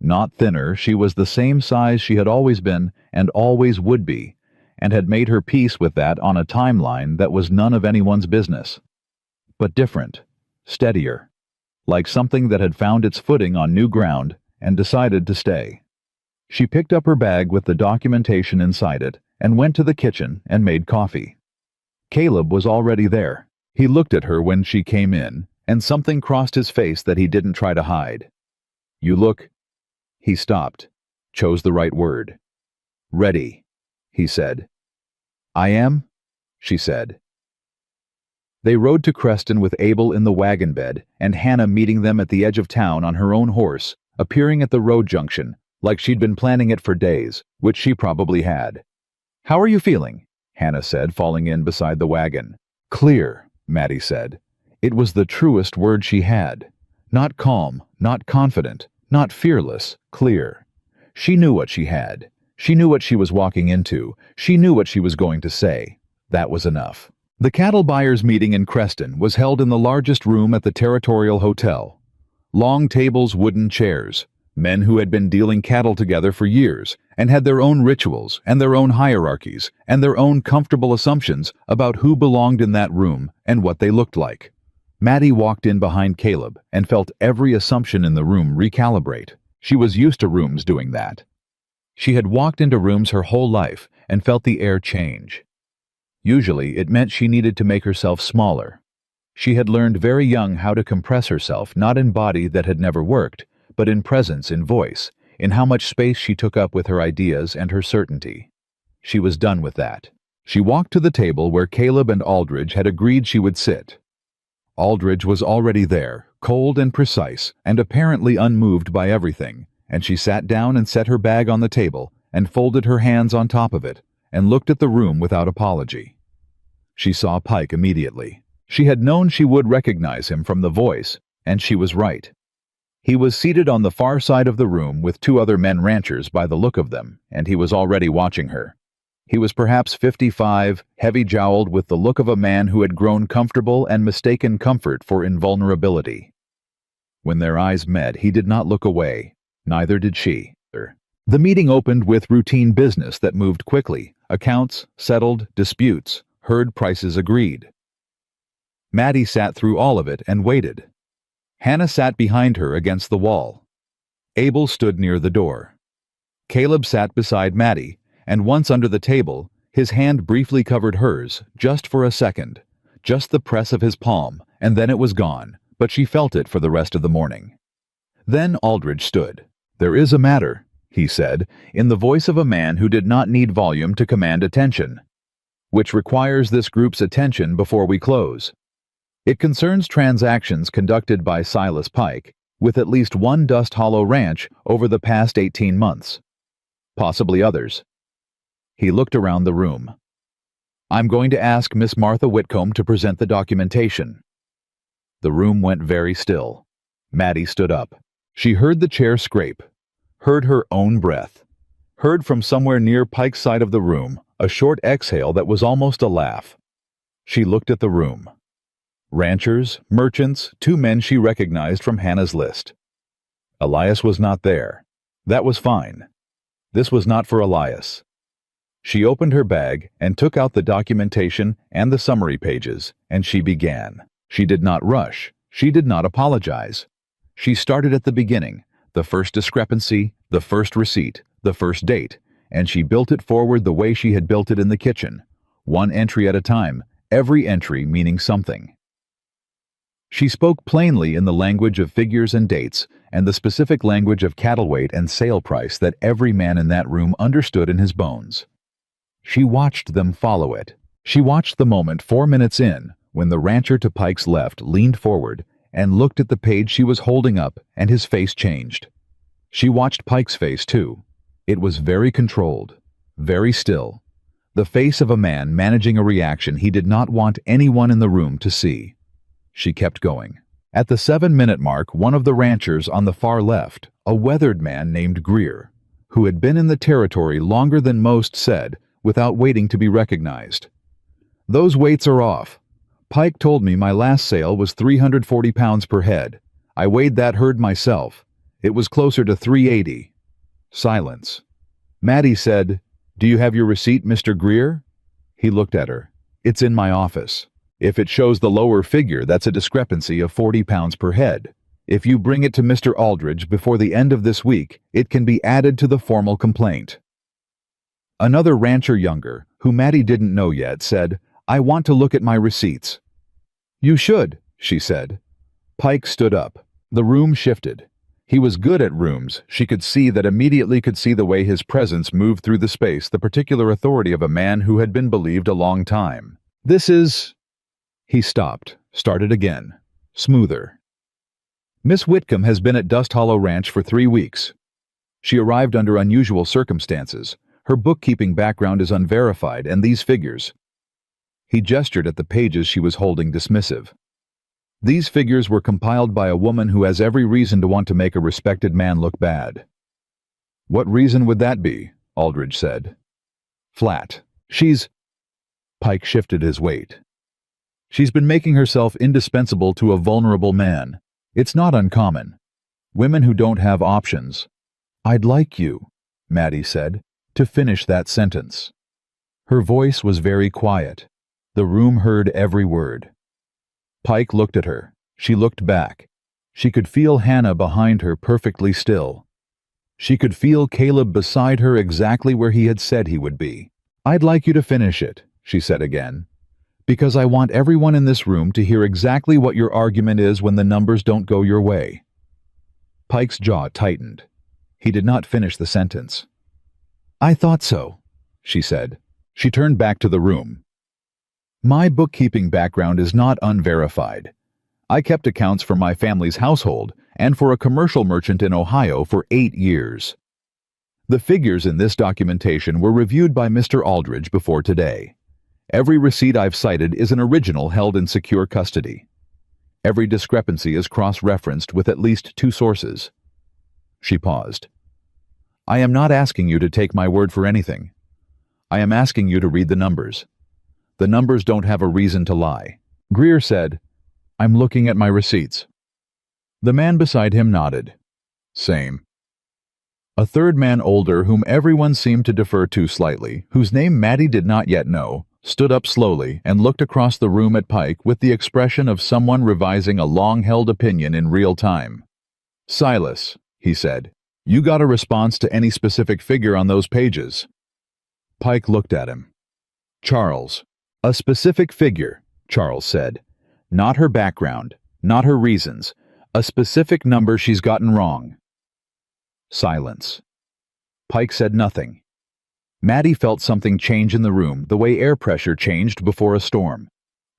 Not thinner, she was the same size she had always been and always would be, and had made her peace with that on a timeline that was none of anyone's business. But different, steadier, like something that had found its footing on new ground and decided to stay. She picked up her bag with the documentation inside it and went to the kitchen and made coffee. Caleb was already there. He looked at her when she came in, and something crossed his face that he didn't try to hide. "You look—" He stopped, chose the right word. "Ready," he said. "I am," she said. They rode to Creston with Abel in the wagon bed and Hannah meeting them at the edge of town on her own horse, appearing at the road junction, like she'd been planning it for days, which she probably had. "How are you feeling?" Hannah said, falling in beside the wagon. "Clear," Maddie said. It was the truest word she had. Not calm, not confident, not fearless, clear. She knew what she had. She knew what she was walking into. She knew what she was going to say. That was enough. The cattle buyers' meeting in Creston was held in the largest room at the Territorial Hotel. Long tables, wooden chairs. Men who had been dealing cattle together for years and had their own rituals and their own hierarchies and their own comfortable assumptions about who belonged in that room and what they looked like. Maddie walked in behind Caleb and felt every assumption in the room recalibrate. She was used to rooms doing that. She had walked into rooms her whole life and felt the air change. Usually, it meant she needed to make herself smaller. She had learned very young how to compress herself, not in body that had never worked, but in presence, in voice, in how much space she took up with her ideas and her certainty. She was done with that. She walked to the table where Caleb and Aldridge had agreed she would sit. Aldridge was already there, cold and precise, and apparently unmoved by everything, and she sat down and set her bag on the table and folded her hands on top of it and looked at the room without apology. She saw Pike immediately. She had known she would recognize him from the voice, and she was right. He was seated on the far side of the room with 2 other men ranchers by the look of them, and he was already watching her. He was perhaps 55, heavy-jowled with the look of a man who had grown comfortable and mistaken comfort for invulnerability. When their eyes met, he did not look away. Neither did she. The meeting opened with routine business that moved quickly. Accounts, settled, disputes, heard, prices agreed. Maddie sat through all of it and waited. Hannah sat behind her against the wall. Abel stood near the door. Caleb sat beside Maddie, and once under the table, his hand briefly covered hers, just for a second. Just the press of his palm, and then it was gone, but she felt it for the rest of the morning. Then Aldridge stood. "There is a matter," he said, in the voice of a man who did not need volume to command attention, "which requires this group's attention before we close. It concerns transactions conducted by Silas Pike with at least one Dust Hollow ranch over the past 18 months. Possibly others." He looked around the room. "I'm going to ask Miss Martha Whitcomb to present the documentation." The room went very still. Maddie stood up. She heard the chair scrape, heard her own breath, heard from somewhere near Pike's side of the room a short exhale that was almost a laugh. She looked at the room. Ranchers, merchants, 2 men she recognized from Hannah's list. Elias was not there. That was fine. This was not for Elias. She opened her bag and took out the documentation and the summary pages, and she began. She did not rush. She did not apologize. She started at the beginning, the first discrepancy, the first receipt, the first date, and she built it forward the way she had built it in the kitchen, one entry at a time, every entry meaning something. She spoke plainly in the language of figures and dates, and the specific language of cattle weight and sale price that every man in that room understood in his bones. She watched them follow it. She watched the moment 4 minutes in, when the rancher to Pike's left leaned forward and looked at the page she was holding up, and his face changed. She watched Pike's face, too. It was very controlled, very still. The face of a man managing a reaction he did not want anyone in the room to see. She kept going. At the 7-minute mark, one of the ranchers on the far left, a weathered man named Greer, who had been in the territory longer than most, said, without waiting to be recognized, "Those weights are off. Pike told me my last sale was 340 pounds per head. I weighed that herd myself. It was closer to 380. Silence. Maddie said, "Do you have your receipt, Mr. Greer?" He looked at her. "It's in my office. If it shows the lower figure, that's a discrepancy of 40 pounds per head. If you bring it to Mr. Aldridge before the end of this week, it can be added to the formal complaint." Another rancher younger, who Maddie didn't know yet, said, "I want to look at my receipts." "You should," she said. Pike stood up. The room shifted. He was good at rooms. She could see the way his presence moved through the space, the particular authority of a man who had been believed a long time. "This is—" He stopped, started again, smoother. "Miss Whitcomb has been at Dust Hollow Ranch for 3 weeks. She arrived under unusual circumstances. Her bookkeeping background is unverified, and these figures—" He gestured at the pages she was holding, dismissive. "These figures were compiled by a woman who has every reason to want to make a respected man look bad." "What reason would that be?" Aldridge said. "Flat. She's—" Pike shifted his weight. "She's been making herself indispensable to a vulnerable man. It's not uncommon. Women who don't have options." "I'd like you," Maddie said, "to finish that sentence." Her voice was very quiet. The room heard every word. Pike looked at her. She looked back. She could feel Hannah behind her perfectly still. She could feel Caleb beside her exactly where he had said he would be. "I'd like you to finish it," she said again, "because I want everyone in this room to hear exactly what your argument is when the numbers don't go your way." Pike's jaw tightened. He did not finish the sentence. "I thought so," she said. She turned back to the room. "My bookkeeping background is not unverified. I kept accounts for my family's household and for a commercial merchant in Ohio for 8 years. The figures in this documentation were reviewed by Mr. Aldridge before today. Every receipt I've cited is an original held in secure custody. Every discrepancy is cross-referenced with at least 2 sources." She paused. "I am not asking you to take my word for anything. I am asking you to read the numbers. The numbers don't have a reason to lie." Greer said, "I'm looking at my receipts." The man beside him nodded. "Same." A third man older whom everyone seemed to defer to slightly, whose name Maddie did not yet know, stood up slowly and looked across the room at Pike with the expression of someone revising a long-held opinion in real time. "Silas," he said, "you got a response to any specific figure on those pages?" Pike looked at him. "Charles, a specific figure," Charles said. "Not her background, not her reasons. A specific number she's gotten wrong." Silence. Pike said nothing. Maddie felt something change in the room, the way air pressure changed before a storm.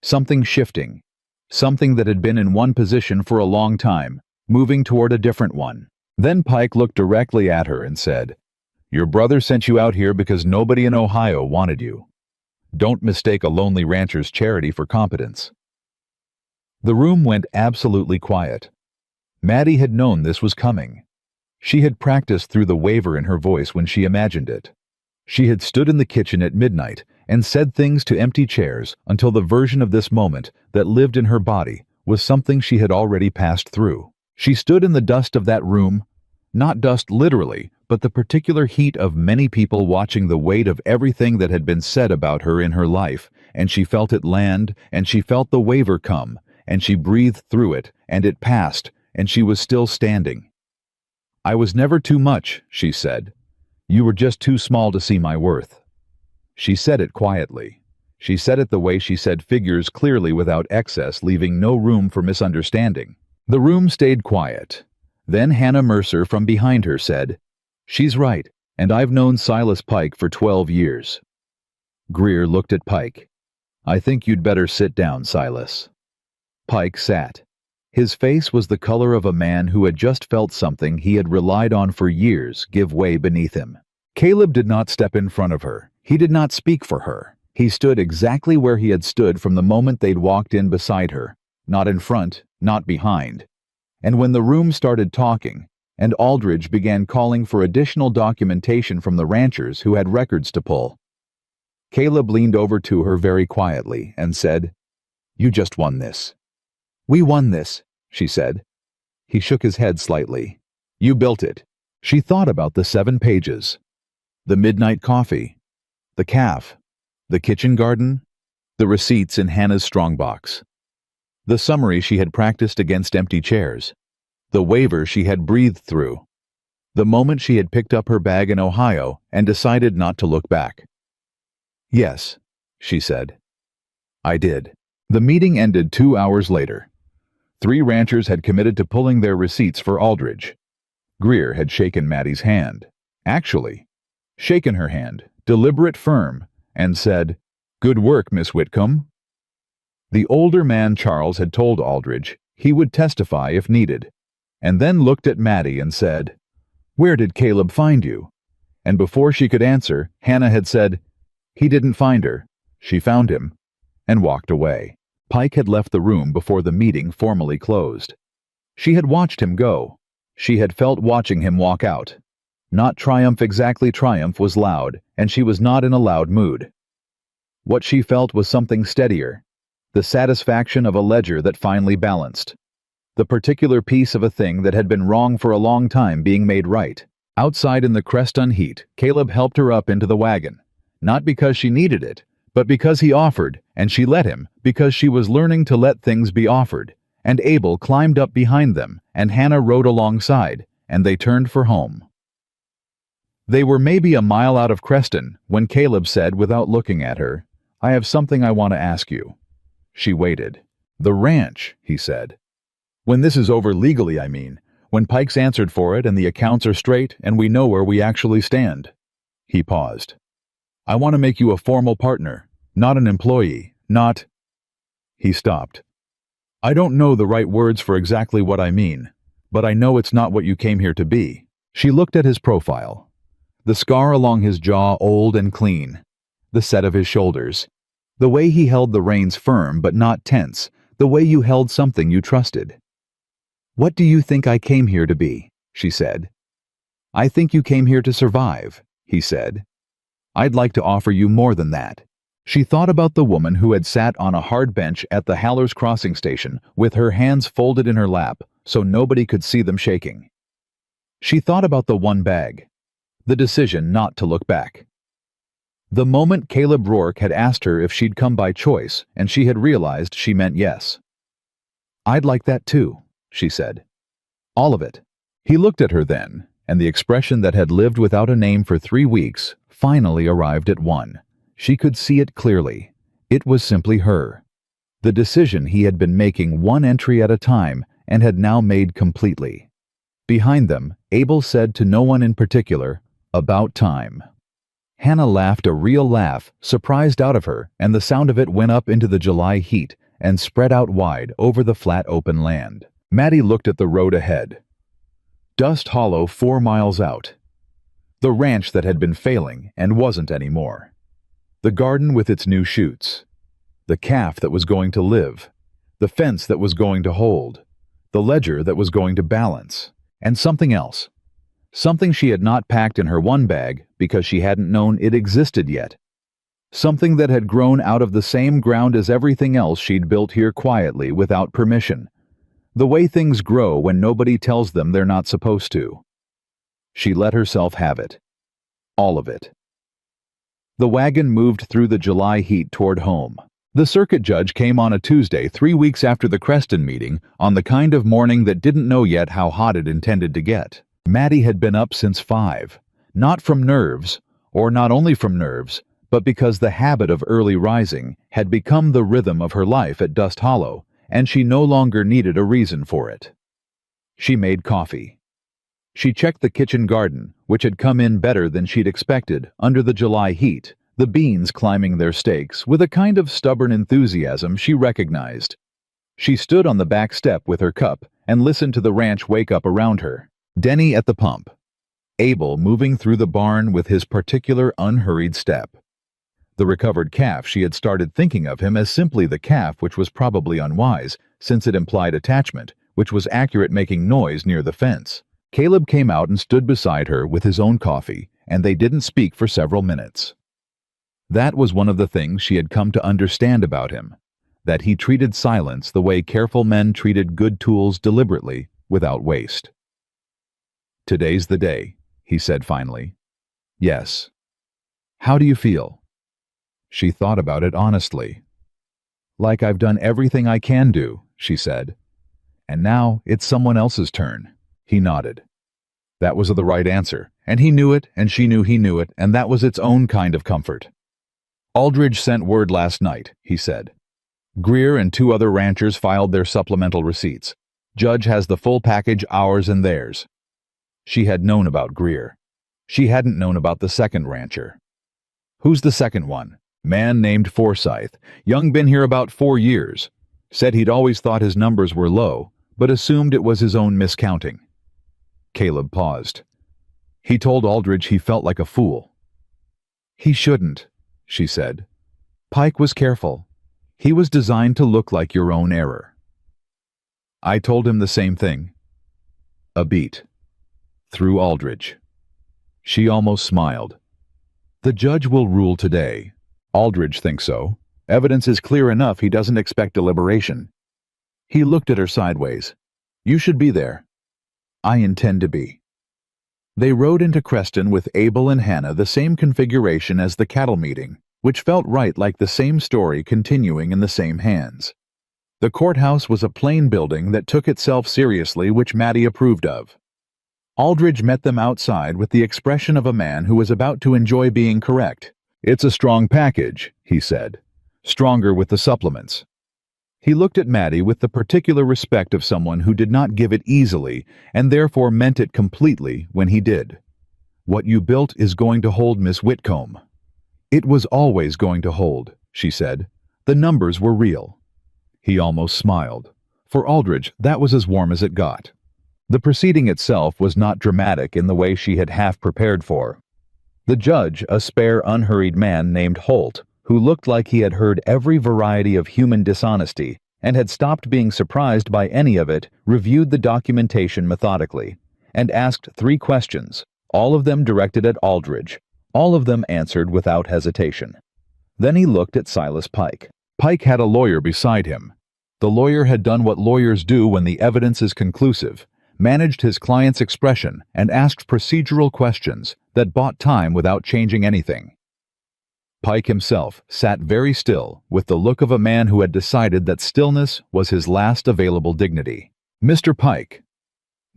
Something shifting. Something that had been in one position for a long time, moving toward a different one. Then Pike looked directly at her and said, "Your brother sent you out here because nobody in Ohio wanted you. Don't mistake a lonely rancher's charity for competence." The room went absolutely quiet. Maddie had known this was coming. She had practiced through the waver in her voice when she imagined it. She had stood in the kitchen at midnight and said things to empty chairs until the version of this moment that lived in her body was something she had already passed through. She stood in the dust of that room, not dust literally, but the particular heat of many people watching the weight of everything that had been said about her in her life, and she felt it land, and she felt the waver come, and she breathed through it, and it passed, and she was still standing. "I was never too much," she said. "You were just too small to see my worth." She said it quietly. She said it the way she said figures clearly without excess, leaving no room for misunderstanding. The room stayed quiet. Then Hannah Mercer from behind her said, "She's right, and I've known Silas Pike for 12 years. Greer looked at Pike. "I think you'd better sit down, Silas." Pike sat. His face was the color of a man who had just felt something he had relied on for years give way beneath him. Caleb did not step in front of her. He did not speak for her. He stood exactly where he had stood from the moment they'd walked in beside her, not in front, not behind. And when the room started talking, and Aldridge began calling for additional documentation from the ranchers who had records to pull, Caleb leaned over to her very quietly and said, "You just won this." "We won this," she said. He shook his head slightly. "You built it." She thought about the 7 pages. The midnight coffee. The calf. The kitchen garden. The receipts in Hannah's strongbox. The summary she had practiced against empty chairs. The waiver she had breathed through. The moment she had picked up her bag in Ohio and decided not to look back. "Yes," she said. "I did." The meeting ended 2 hours later. 3 ranchers had committed to pulling their receipts for Aldridge. Greer had shaken Maddie's hand. Actually, shaken her hand, deliberate, firm, and said, "Good work, Miss Whitcomb." The older man Charles had told Aldridge he would testify if needed, and then looked at Maddie and said, "Where did Caleb find you?" And before she could answer, Hannah had said, "He didn't find her. She found him," and walked away. Pike had left the room before the meeting formally closed. She had watched him go. She had felt watching him walk out. Not triumph exactly, triumph was loud, and she was not in a loud mood. What she felt was something steadier, the satisfaction of a ledger that finally balanced. The particular piece of a thing that had been wrong for a long time being made right. Outside in the Creston heat, Caleb helped her up into the wagon, not because she needed it, but because he offered, and she let him, because she was learning to let things be offered, and Abel climbed up behind them, and Hannah rode alongside, and they turned for home. They were maybe a mile out of Creston when Caleb said without looking at her, "I have something I want to ask you." She waited. "The ranch," he said. "When this is over legally, I mean. When Pike's answered for it and the accounts are straight and we know where we actually stand." He paused. "I want to make you a formal partner. Not an employee, not—" He stopped. "I don't know the right words for exactly what I mean, but I know it's not what you came here to be." She looked at his profile. The scar along his jaw old and clean. The set of his shoulders. The way he held the reins firm but not tense. The way you held something you trusted. "What do you think I came here to be?" she said. "I think you came here to survive," he said. "I'd like to offer you more than that." She thought about the woman who had sat on a hard bench at the Hallers Crossing station with her hands folded in her lap so nobody could see them shaking. She thought about the one bag, the decision not to look back. The moment Caleb Rourke had asked her if she'd come by choice, and she had realized she meant yes. "I'd like that too," she said. "All of it." He looked at her then, and the expression that had lived without a name for 3 weeks finally arrived at one. She could see it clearly. It was simply her. The decision he had been making one entry at a time and had now made completely. Behind them, Abel said to no one in particular, "About time." Hannah laughed a real laugh, surprised out of her, and the sound of it went up into the July heat and spread out wide over the flat open land. Maddie looked at the road ahead. Dust Hollow 4 miles out. The ranch that had been failing and wasn't anymore. The garden with its new shoots. The calf that was going to live. The fence that was going to hold. The ledger that was going to balance. And something else. Something she had not packed in her one bag because she hadn't known it existed yet. Something that had grown out of the same ground as everything else she'd built here quietly without permission. The way things grow when nobody tells them they're not supposed to. She let herself have it. All of it. The wagon moved through the July heat toward home. The circuit judge came on a Tuesday 3 weeks after the Creston meeting, on the kind of morning that didn't know yet how hot it intended to get. Maddie had been up since 5, not from nerves, or not only from nerves, but because the habit of early rising had become the rhythm of her life at Dust Hollow, and she no longer needed a reason for it. She made coffee. She checked the kitchen garden, which had come in better than she'd expected under the July heat, the beans climbing their stakes with a kind of stubborn enthusiasm she recognized. She stood on the back step with her cup and listened to the ranch wake up around her. Denny at the pump. Abel moving through the barn with his particular unhurried step. The recovered calf, she had started thinking of him as simply the calf, which was probably unwise, since it implied attachment, which was accurate making noise near the fence. Caleb came out and stood beside her with his own coffee, and they didn't speak for several minutes. That was one of the things she had come to understand about him, that he treated silence the way careful men treated good tools deliberately, without waste. "Today's the day," he said finally. "Yes." "How do you feel?" She thought about it honestly. "Like I've done everything I can do," she said. "And now it's someone else's turn." He nodded. That was the right answer, and he knew it, and she knew he knew it, and that was its own kind of comfort. "Aldridge sent word last night," he said. "Greer and 2 other ranchers filed their supplemental receipts. Judge has the full package, ours and theirs." She had known about Greer. She hadn't known about the second rancher. "Who's the second one?" "Man named Forsyth. Young been here about 4 years. Said he'd always thought his numbers were low, but assumed it was his own miscounting." Caleb paused. He told Aldridge he felt like a fool. "He shouldn't," she said. "Pike was careful. He was designed to look like your own error." "I told him the same thing." A beat. Through Aldridge. She almost smiled. "The judge will rule today. Aldridge thinks so. Evidence is clear enough he doesn't expect deliberation." He looked at her sideways. "You should be there." "I intend to be." They rode into Creston with Abel and Hannah, the same configuration as the cattle meeting, which felt right, like the same story continuing in the same hands. The courthouse was a plain building that took itself seriously, which Maddie approved of. Aldridge met them outside with the expression of a man who was about to enjoy being correct. "It's a strong package," he said. "Stronger with the supplements." He looked at Maddie with the particular respect of someone who did not give it easily and therefore meant it completely when he did. "What you built is going to hold, Miss Whitcomb." "It was always going to hold," she said. "The numbers were real." He almost smiled. For Aldridge, that was as warm as it got. The proceeding itself was not dramatic in the way she had half prepared for. The judge, a spare, unhurried man named Holt, who looked like he had heard every variety of human dishonesty and had stopped being surprised by any of it, reviewed the documentation methodically and asked 3 questions, all of them directed at Aldridge, all of them answered without hesitation. Then he looked at Silas Pike. Pike had a lawyer beside him. The lawyer had done what lawyers do when the evidence is conclusive, managed his client's expression, and asked procedural questions that bought time without changing anything. Pike himself sat very still, with the look of a man who had decided that stillness was his last available dignity. "Mr. Pike,"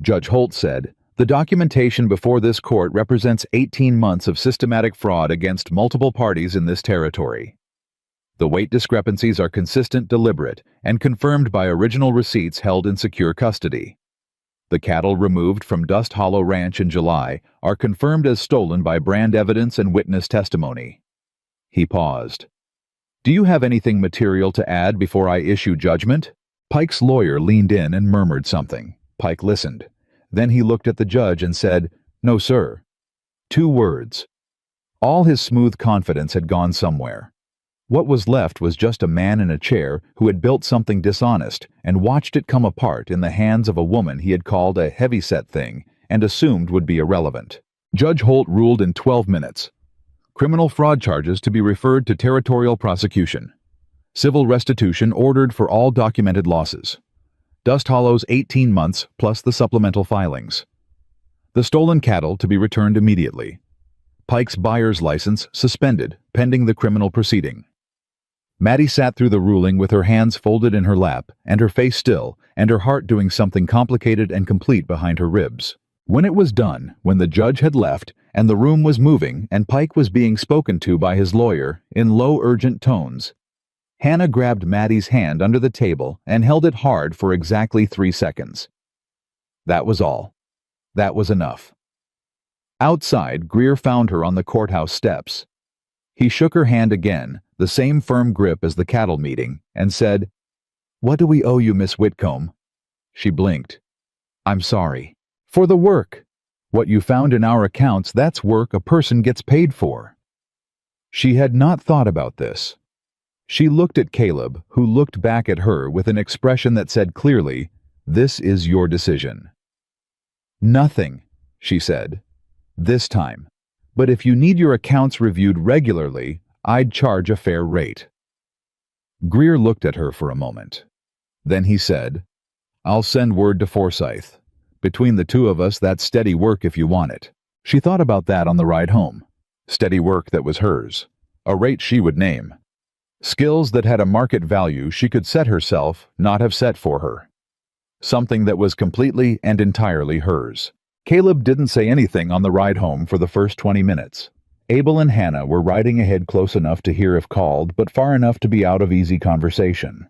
Judge Holt said, "the documentation before this court represents 18 months of systematic fraud against multiple parties in this territory. The weight discrepancies are consistent, deliberate, and confirmed by original receipts held in secure custody. The cattle removed from Dust Hollow Ranch in July are confirmed as stolen by brand evidence and witness testimony." He paused. "Do you have anything material to add before I issue judgment?" Pike's lawyer leaned in and murmured something. Pike listened. Then he looked at the judge and said, "No, sir." 2 words. All his smooth confidence had gone somewhere. What was left was just a man in a chair who had built something dishonest and watched it come apart in the hands of a woman he had called a heavyset thing and assumed would be irrelevant. Judge Holt ruled in 12 minutes. Criminal fraud charges to be referred to territorial prosecution. Civil restitution ordered for all documented losses. Dust Hollow's 18 months plus the supplemental filings. The stolen cattle to be returned immediately. Pike's buyer's license suspended pending the criminal proceeding. Maddie sat through the ruling with her hands folded in her lap and her face still and her heart doing something complicated and complete behind her ribs. When it was done, when the judge had left and the room was moving and Pike was being spoken to by his lawyer in low, urgent tones, Hannah grabbed Maddie's hand under the table and held it hard for exactly 3 seconds. That was all. That was enough. Outside, Greer found her on the courthouse steps. He shook her hand again, the same firm grip as the cattle meeting, and said, "What do we owe you, Miss Whitcomb?" She blinked. "I'm sorry. For the work. What you found in our accounts, that's work a person gets paid for." She had not thought about this. She looked at Caleb, who looked back at her with an expression that said clearly, "This is your decision." "Nothing," she said. "This time. But if you need your accounts reviewed regularly, I'd charge a fair rate." Greer looked at her for a moment. Then he said, "I'll send word to Forsyth. Between the 2 of us, that's steady work if you want it." She thought about that on the ride home. Steady work that was hers. A rate she would name. Skills that had a market value she could set herself, not have set for her. Something that was completely and entirely hers. Caleb didn't say anything on the ride home for the first 20 minutes. Abel and Hannah were riding ahead close enough to hear if called, but far enough to be out of easy conversation.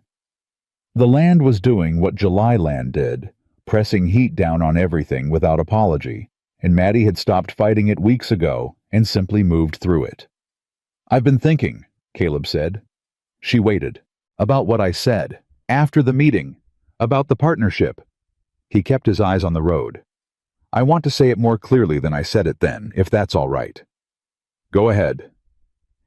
The land was doing what July land did, pressing heat down on everything without apology, and Maddie had stopped fighting it weeks ago and simply moved through it. "I've been thinking," Caleb said. She waited. "About what I said. After the meeting. About the partnership." He kept his eyes on the road. "I want to say it more clearly than I said it then, if that's all right." "Go ahead."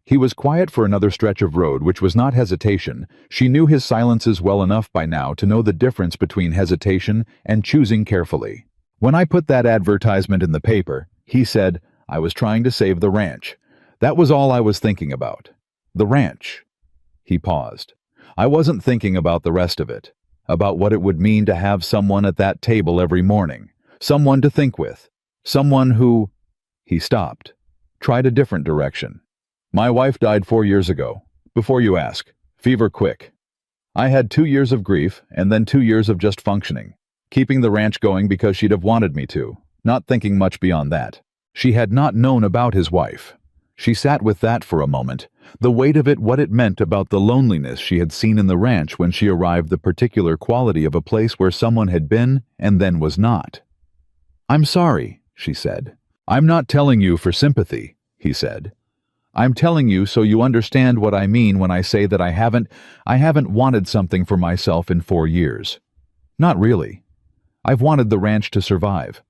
He was quiet for another stretch of road, which was not hesitation. She knew his silences well enough by now to know the difference between hesitation and choosing carefully. "When I put that advertisement in the paper," he said, "I was trying to save the ranch. That was all I was thinking about. The ranch." He paused. "I wasn't thinking about the rest of it. About what it would mean to have someone at that table every morning. Someone to think with. Someone who—" He stopped. Tried a different direction. "My wife died 4 years ago. Before you ask. Fever quick. I had 2 years of grief and then 2 years of just functioning. Keeping the ranch going because she'd have wanted me to. Not thinking much beyond that." She had not known about his wife. She sat with that for a moment, the weight of it, what it meant about the loneliness she had seen in the ranch when she arrived, the particular quality of a place where someone had been and then was not. "I'm sorry," she said. "I'm not telling you for sympathy," he said. "I'm telling you so you understand what I mean when I say that I haven't wanted something for myself in 4 years. Not really. I've wanted the ranch to survive.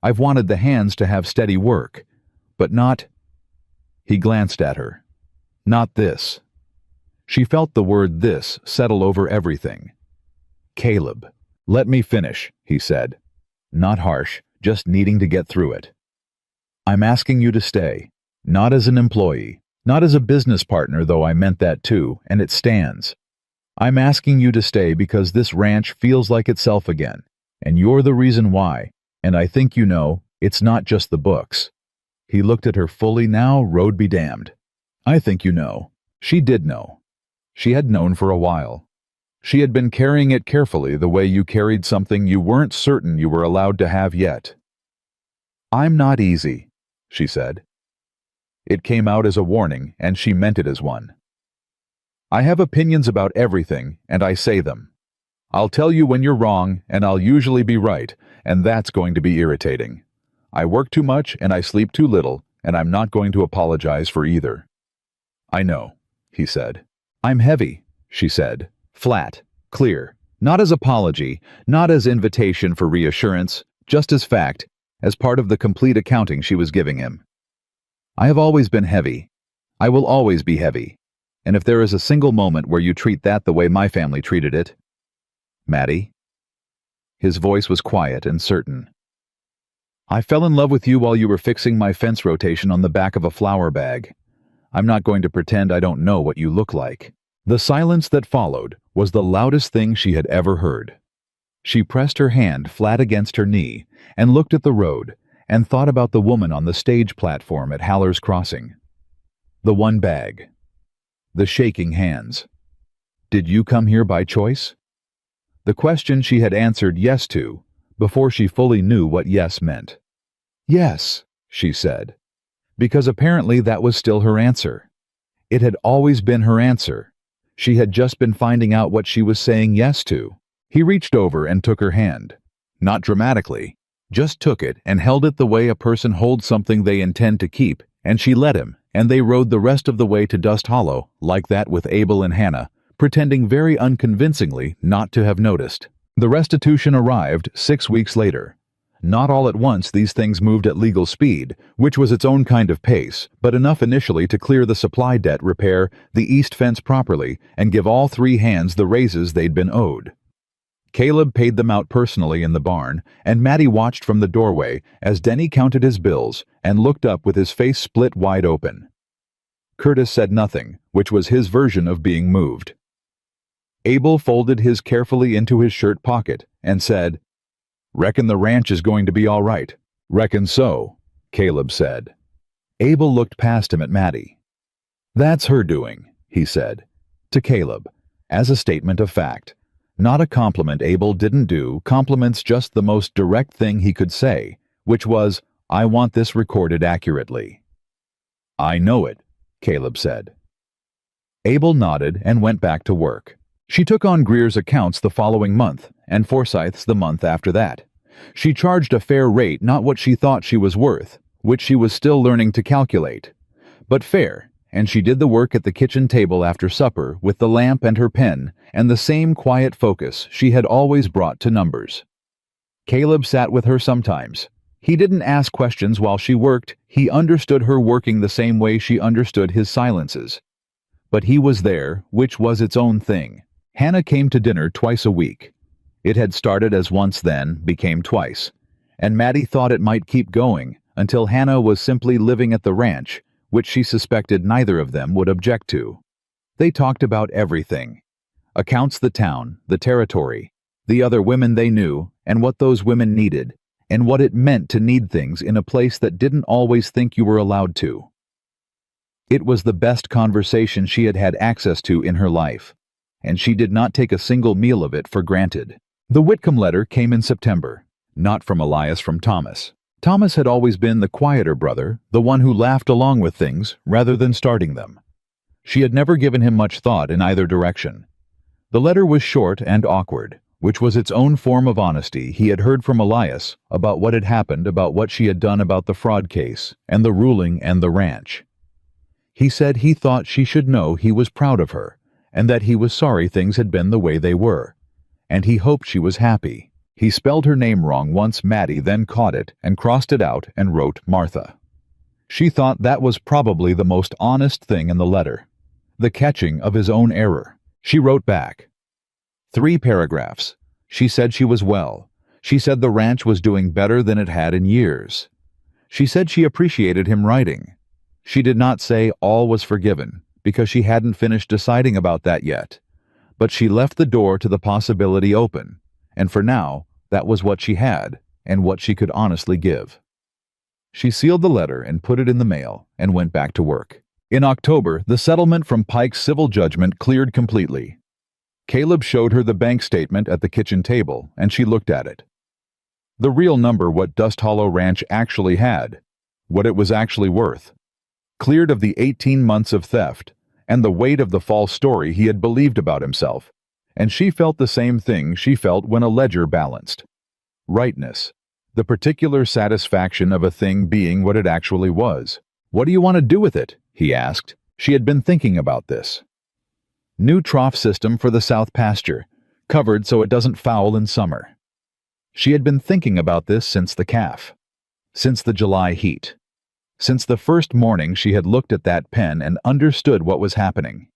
I've wanted the hands to have steady work. But not—" He glanced at her. "Not this." She felt the word "this" settle over everything. "Caleb, let me finish," he said. Not harsh, just needing to get through it. "I'm asking you to stay. Not as an employee, not as a business partner, though I meant that too, and it stands. I'm asking you to stay because this ranch feels like itself again. And you're the reason why. And I think you know, it's not just the books. He looked at her fully now, road be damned. I think you know. She did know. She had known for a while. She had been carrying it carefully the way you carried something you weren't certain you were allowed to have yet. I'm not easy, she said. It came out as a warning, and she meant it as one. I have opinions about everything, and I say them. I'll tell you when you're wrong, and I'll usually be right, and that's going to be irritating. I work too much, and I sleep too little, and I'm not going to apologize for either. I know, he said. I'm heavy, she said. Flat, clear, not as apology, not as invitation for reassurance, just as fact, as part of the complete accounting she was giving him. I have always been heavy. I will always be heavy. And if there is a single moment where you treat that the way my family treated it, Maddie? His voice was quiet and certain. I fell in love with you while you were fixing my fence rotation on the back of a flour bag. I'm not going to pretend I don't know what you look like. The silence that followed was the loudest thing she had ever heard. She pressed her hand flat against her knee and looked at the road and thought about the woman on the stage platform at Haller's Crossing. The one bag. The shaking hands. Did you come here by choice? The question she had answered yes to before she fully knew what yes meant. Yes, she said, because apparently that was still her answer. It had always been her answer. She had just been finding out what she was saying yes to. He reached over and took her hand. Not dramatically, just took it and held it the way a person holds something they intend to keep, and she let him, and they rode the rest of the way to Dust Hollow, like that with Abel and Hannah, pretending very unconvincingly not to have noticed. The restitution arrived 6 weeks later. Not all at once these things moved at legal speed, which was its own kind of pace, but enough initially to clear the supply debt, repair the east fence properly, and give all 3 hands the raises they'd been owed. Caleb paid them out personally in the barn, and Maddie watched from the doorway as Denny counted his bills and looked up with his face split wide open. Curtis said nothing, which was his version of being moved. Abel folded his carefully into his shirt pocket and said, "Reckon the ranch is going to be all right." "Reckon so," Caleb said. Abel looked past him at Maddie. "That's her doing," he said, to Caleb, as a statement of fact. Not a compliment Abel didn't do, compliments just the most direct thing he could say, which was, "I want this recorded accurately." "I know it," Caleb said. Abel nodded and went back to work. She took on Greer's accounts the following month, and Forsyth's the month after that. She charged a fair rate, not what she thought she was worth, which she was still learning to calculate, but fair, and she did the work at the kitchen table after supper with the lamp and her pen and the same quiet focus she had always brought to numbers. Caleb sat with her sometimes. He didn't ask questions while she worked, he understood her working the same way she understood his silences. But he was there, which was its own thing. Hannah came to dinner twice a week. It had started as once, then became twice, and Maddie thought it might keep going until Hannah was simply living at the ranch, which she suspected neither of them would object to. They talked about everything. Accounts, the town, the territory, the other women they knew, and what those women needed, and what it meant to need things in a place that didn't always think you were allowed to. It was the best conversation she had had access to in her life, and she did not take a single meal of it for granted. The Whitcomb letter came in September, not from Elias, from Thomas. Thomas had always been the quieter brother, the one who laughed along with things rather than starting them. She had never given him much thought in either direction. The letter was short and awkward, which was its own form of honesty he had heard from Elias about what had happened, about what she had done about the fraud case, and the ruling and the ranch. He said he thought she should know he was proud of her, and that he was sorry things had been the way they were, and he hoped she was happy. He spelled her name wrong once. Maddie then caught it and crossed it out and wrote Martha. She thought that was probably the most honest thing in the letter, the catching of his own error. She wrote back 3 paragraphs. She said she was well. She said the ranch was doing better than it had in years. She said she appreciated him writing. She did not say all was forgiven, because she hadn't finished deciding about that yet. But she left the door to the possibility open, and for now, That was what she had, and what she could honestly give. She sealed the letter and put it in the mail and went back to work. In October, the settlement from Pike's civil judgment cleared completely. Caleb showed her the bank statement at the kitchen table, and she looked at it. The real number what Dust Hollow Ranch actually had, what it was actually worth. Cleared of the 18 months of theft, and the weight of the false story he had believed about himself, and she felt the same thing she felt when a ledger balanced. Rightness. The particular satisfaction of a thing being what it actually was. "What do you want to do with it?" he asked. She had been thinking about this. New trough system for the south pasture, covered so it doesn't foul in summer. She had been thinking about this since the calf. Since the July heat. Since the first morning she had looked at that pen and understood what was happening.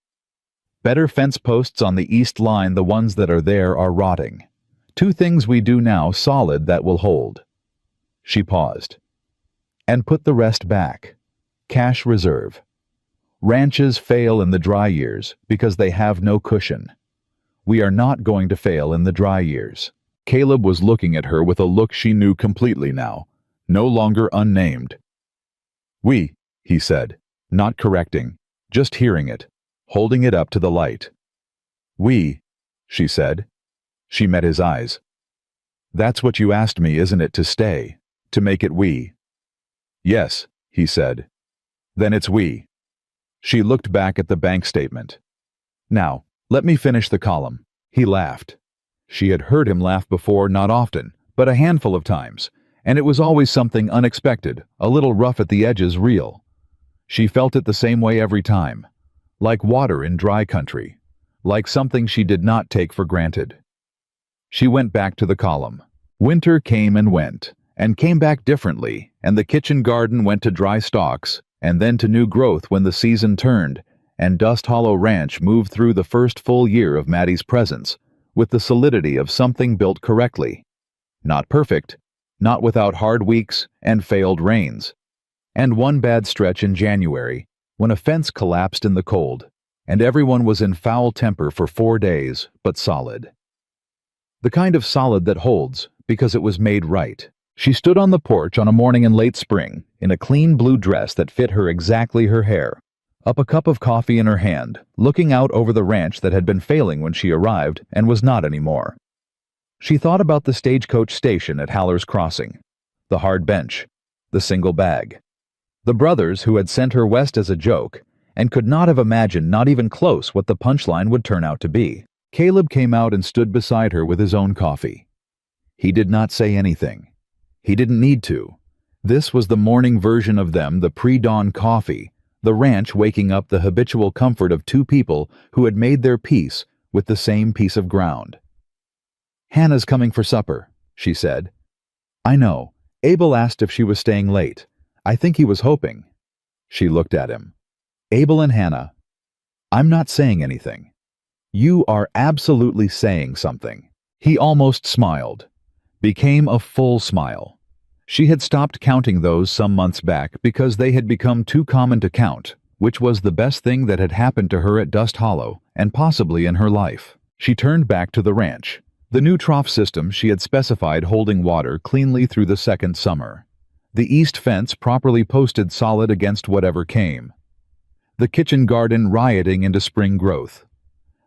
Better fence posts on the east line, the ones that are there are rotting. 2 things we do now solid that will hold. She paused. And put the rest back. Cash reserve. Ranches fail in the dry years because they have no cushion. We are not going to fail in the dry years. Caleb was looking at her with a look she knew completely now, no longer unnamed. "We," he said, not correcting, just hearing it, holding it up to the light. "We," she said. She met his eyes. "That's what you asked me, isn't it, to stay, to make it we?" "Yes," he said. "Then it's we." She looked back at the bank statement. "Now, let me finish the column." He laughed. She had heard him laugh before, not often, but a handful of times, and it was always something unexpected, a little rough at the edges, real. She felt it the same way every time, like water in dry country, like something she did not take for granted. She went back to the column. Winter came and came back differently, and the kitchen garden went to dry stalks, and then to new growth when the season turned, and Dust Hollow Ranch moved through the first full year of Maddie's presence, with the solidity of something built correctly. Not perfect, not without hard weeks and failed rains. And one bad stretch in January, when a fence collapsed in the cold, and everyone was in foul temper for 4 days, but solid. The kind of solid that holds, because it was made right. She stood on the porch on a morning in late spring, in a clean blue dress that fit her exactly her hair, up a cup of coffee in her hand, looking out over the ranch that had been failing when she arrived and was not anymore. She thought about the stagecoach station at Haller's Crossing, the hard bench, the single bag, the brothers who had sent her west as a joke, and could not have imagined, not even close, what the punchline would turn out to be. Caleb came out and stood beside her with his own coffee. He did not say anything. He didn't need to. This was the morning version of them, the pre-dawn coffee, the ranch waking up the habitual comfort of 2 people who had made their peace with the same piece of ground. "Hannah's coming for supper," she said. "I know. Abel asked if she was staying late. I think he was hoping." She looked at him. "Abel and Hannah. I'm not saying anything." "You are absolutely saying something." He almost smiled. Became a full smile. She had stopped counting those some months back because they had become too common to count, which was the best thing that had happened to her at Dust Hollow, and possibly in her life. She turned back to the ranch, the new trough system she had specified holding water cleanly through the second summer. The east fence properly posted solid against whatever came. The kitchen garden rioting into spring growth.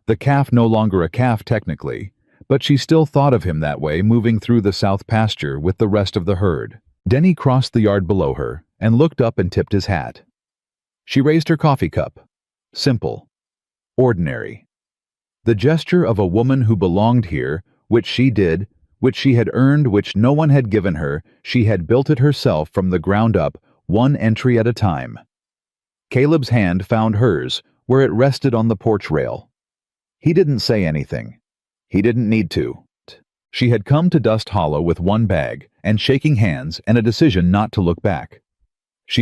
The calf no longer a calf technically, but she still thought of him that way moving through the south pasture with the rest of the herd. Denny crossed the yard below her and looked up and tipped his hat. She raised her coffee cup. Simple. Ordinary. The gesture of a woman who belonged here, which she did, which she had earned, which no one had given her. She had built it herself from the ground up, one entry at a time. Caleb's hand found hers where it rested on the porch rail. He didn't say anything. He didn't need to. She had come to Dust Hollow with one bag, and shaking hands, and a decision not to look back.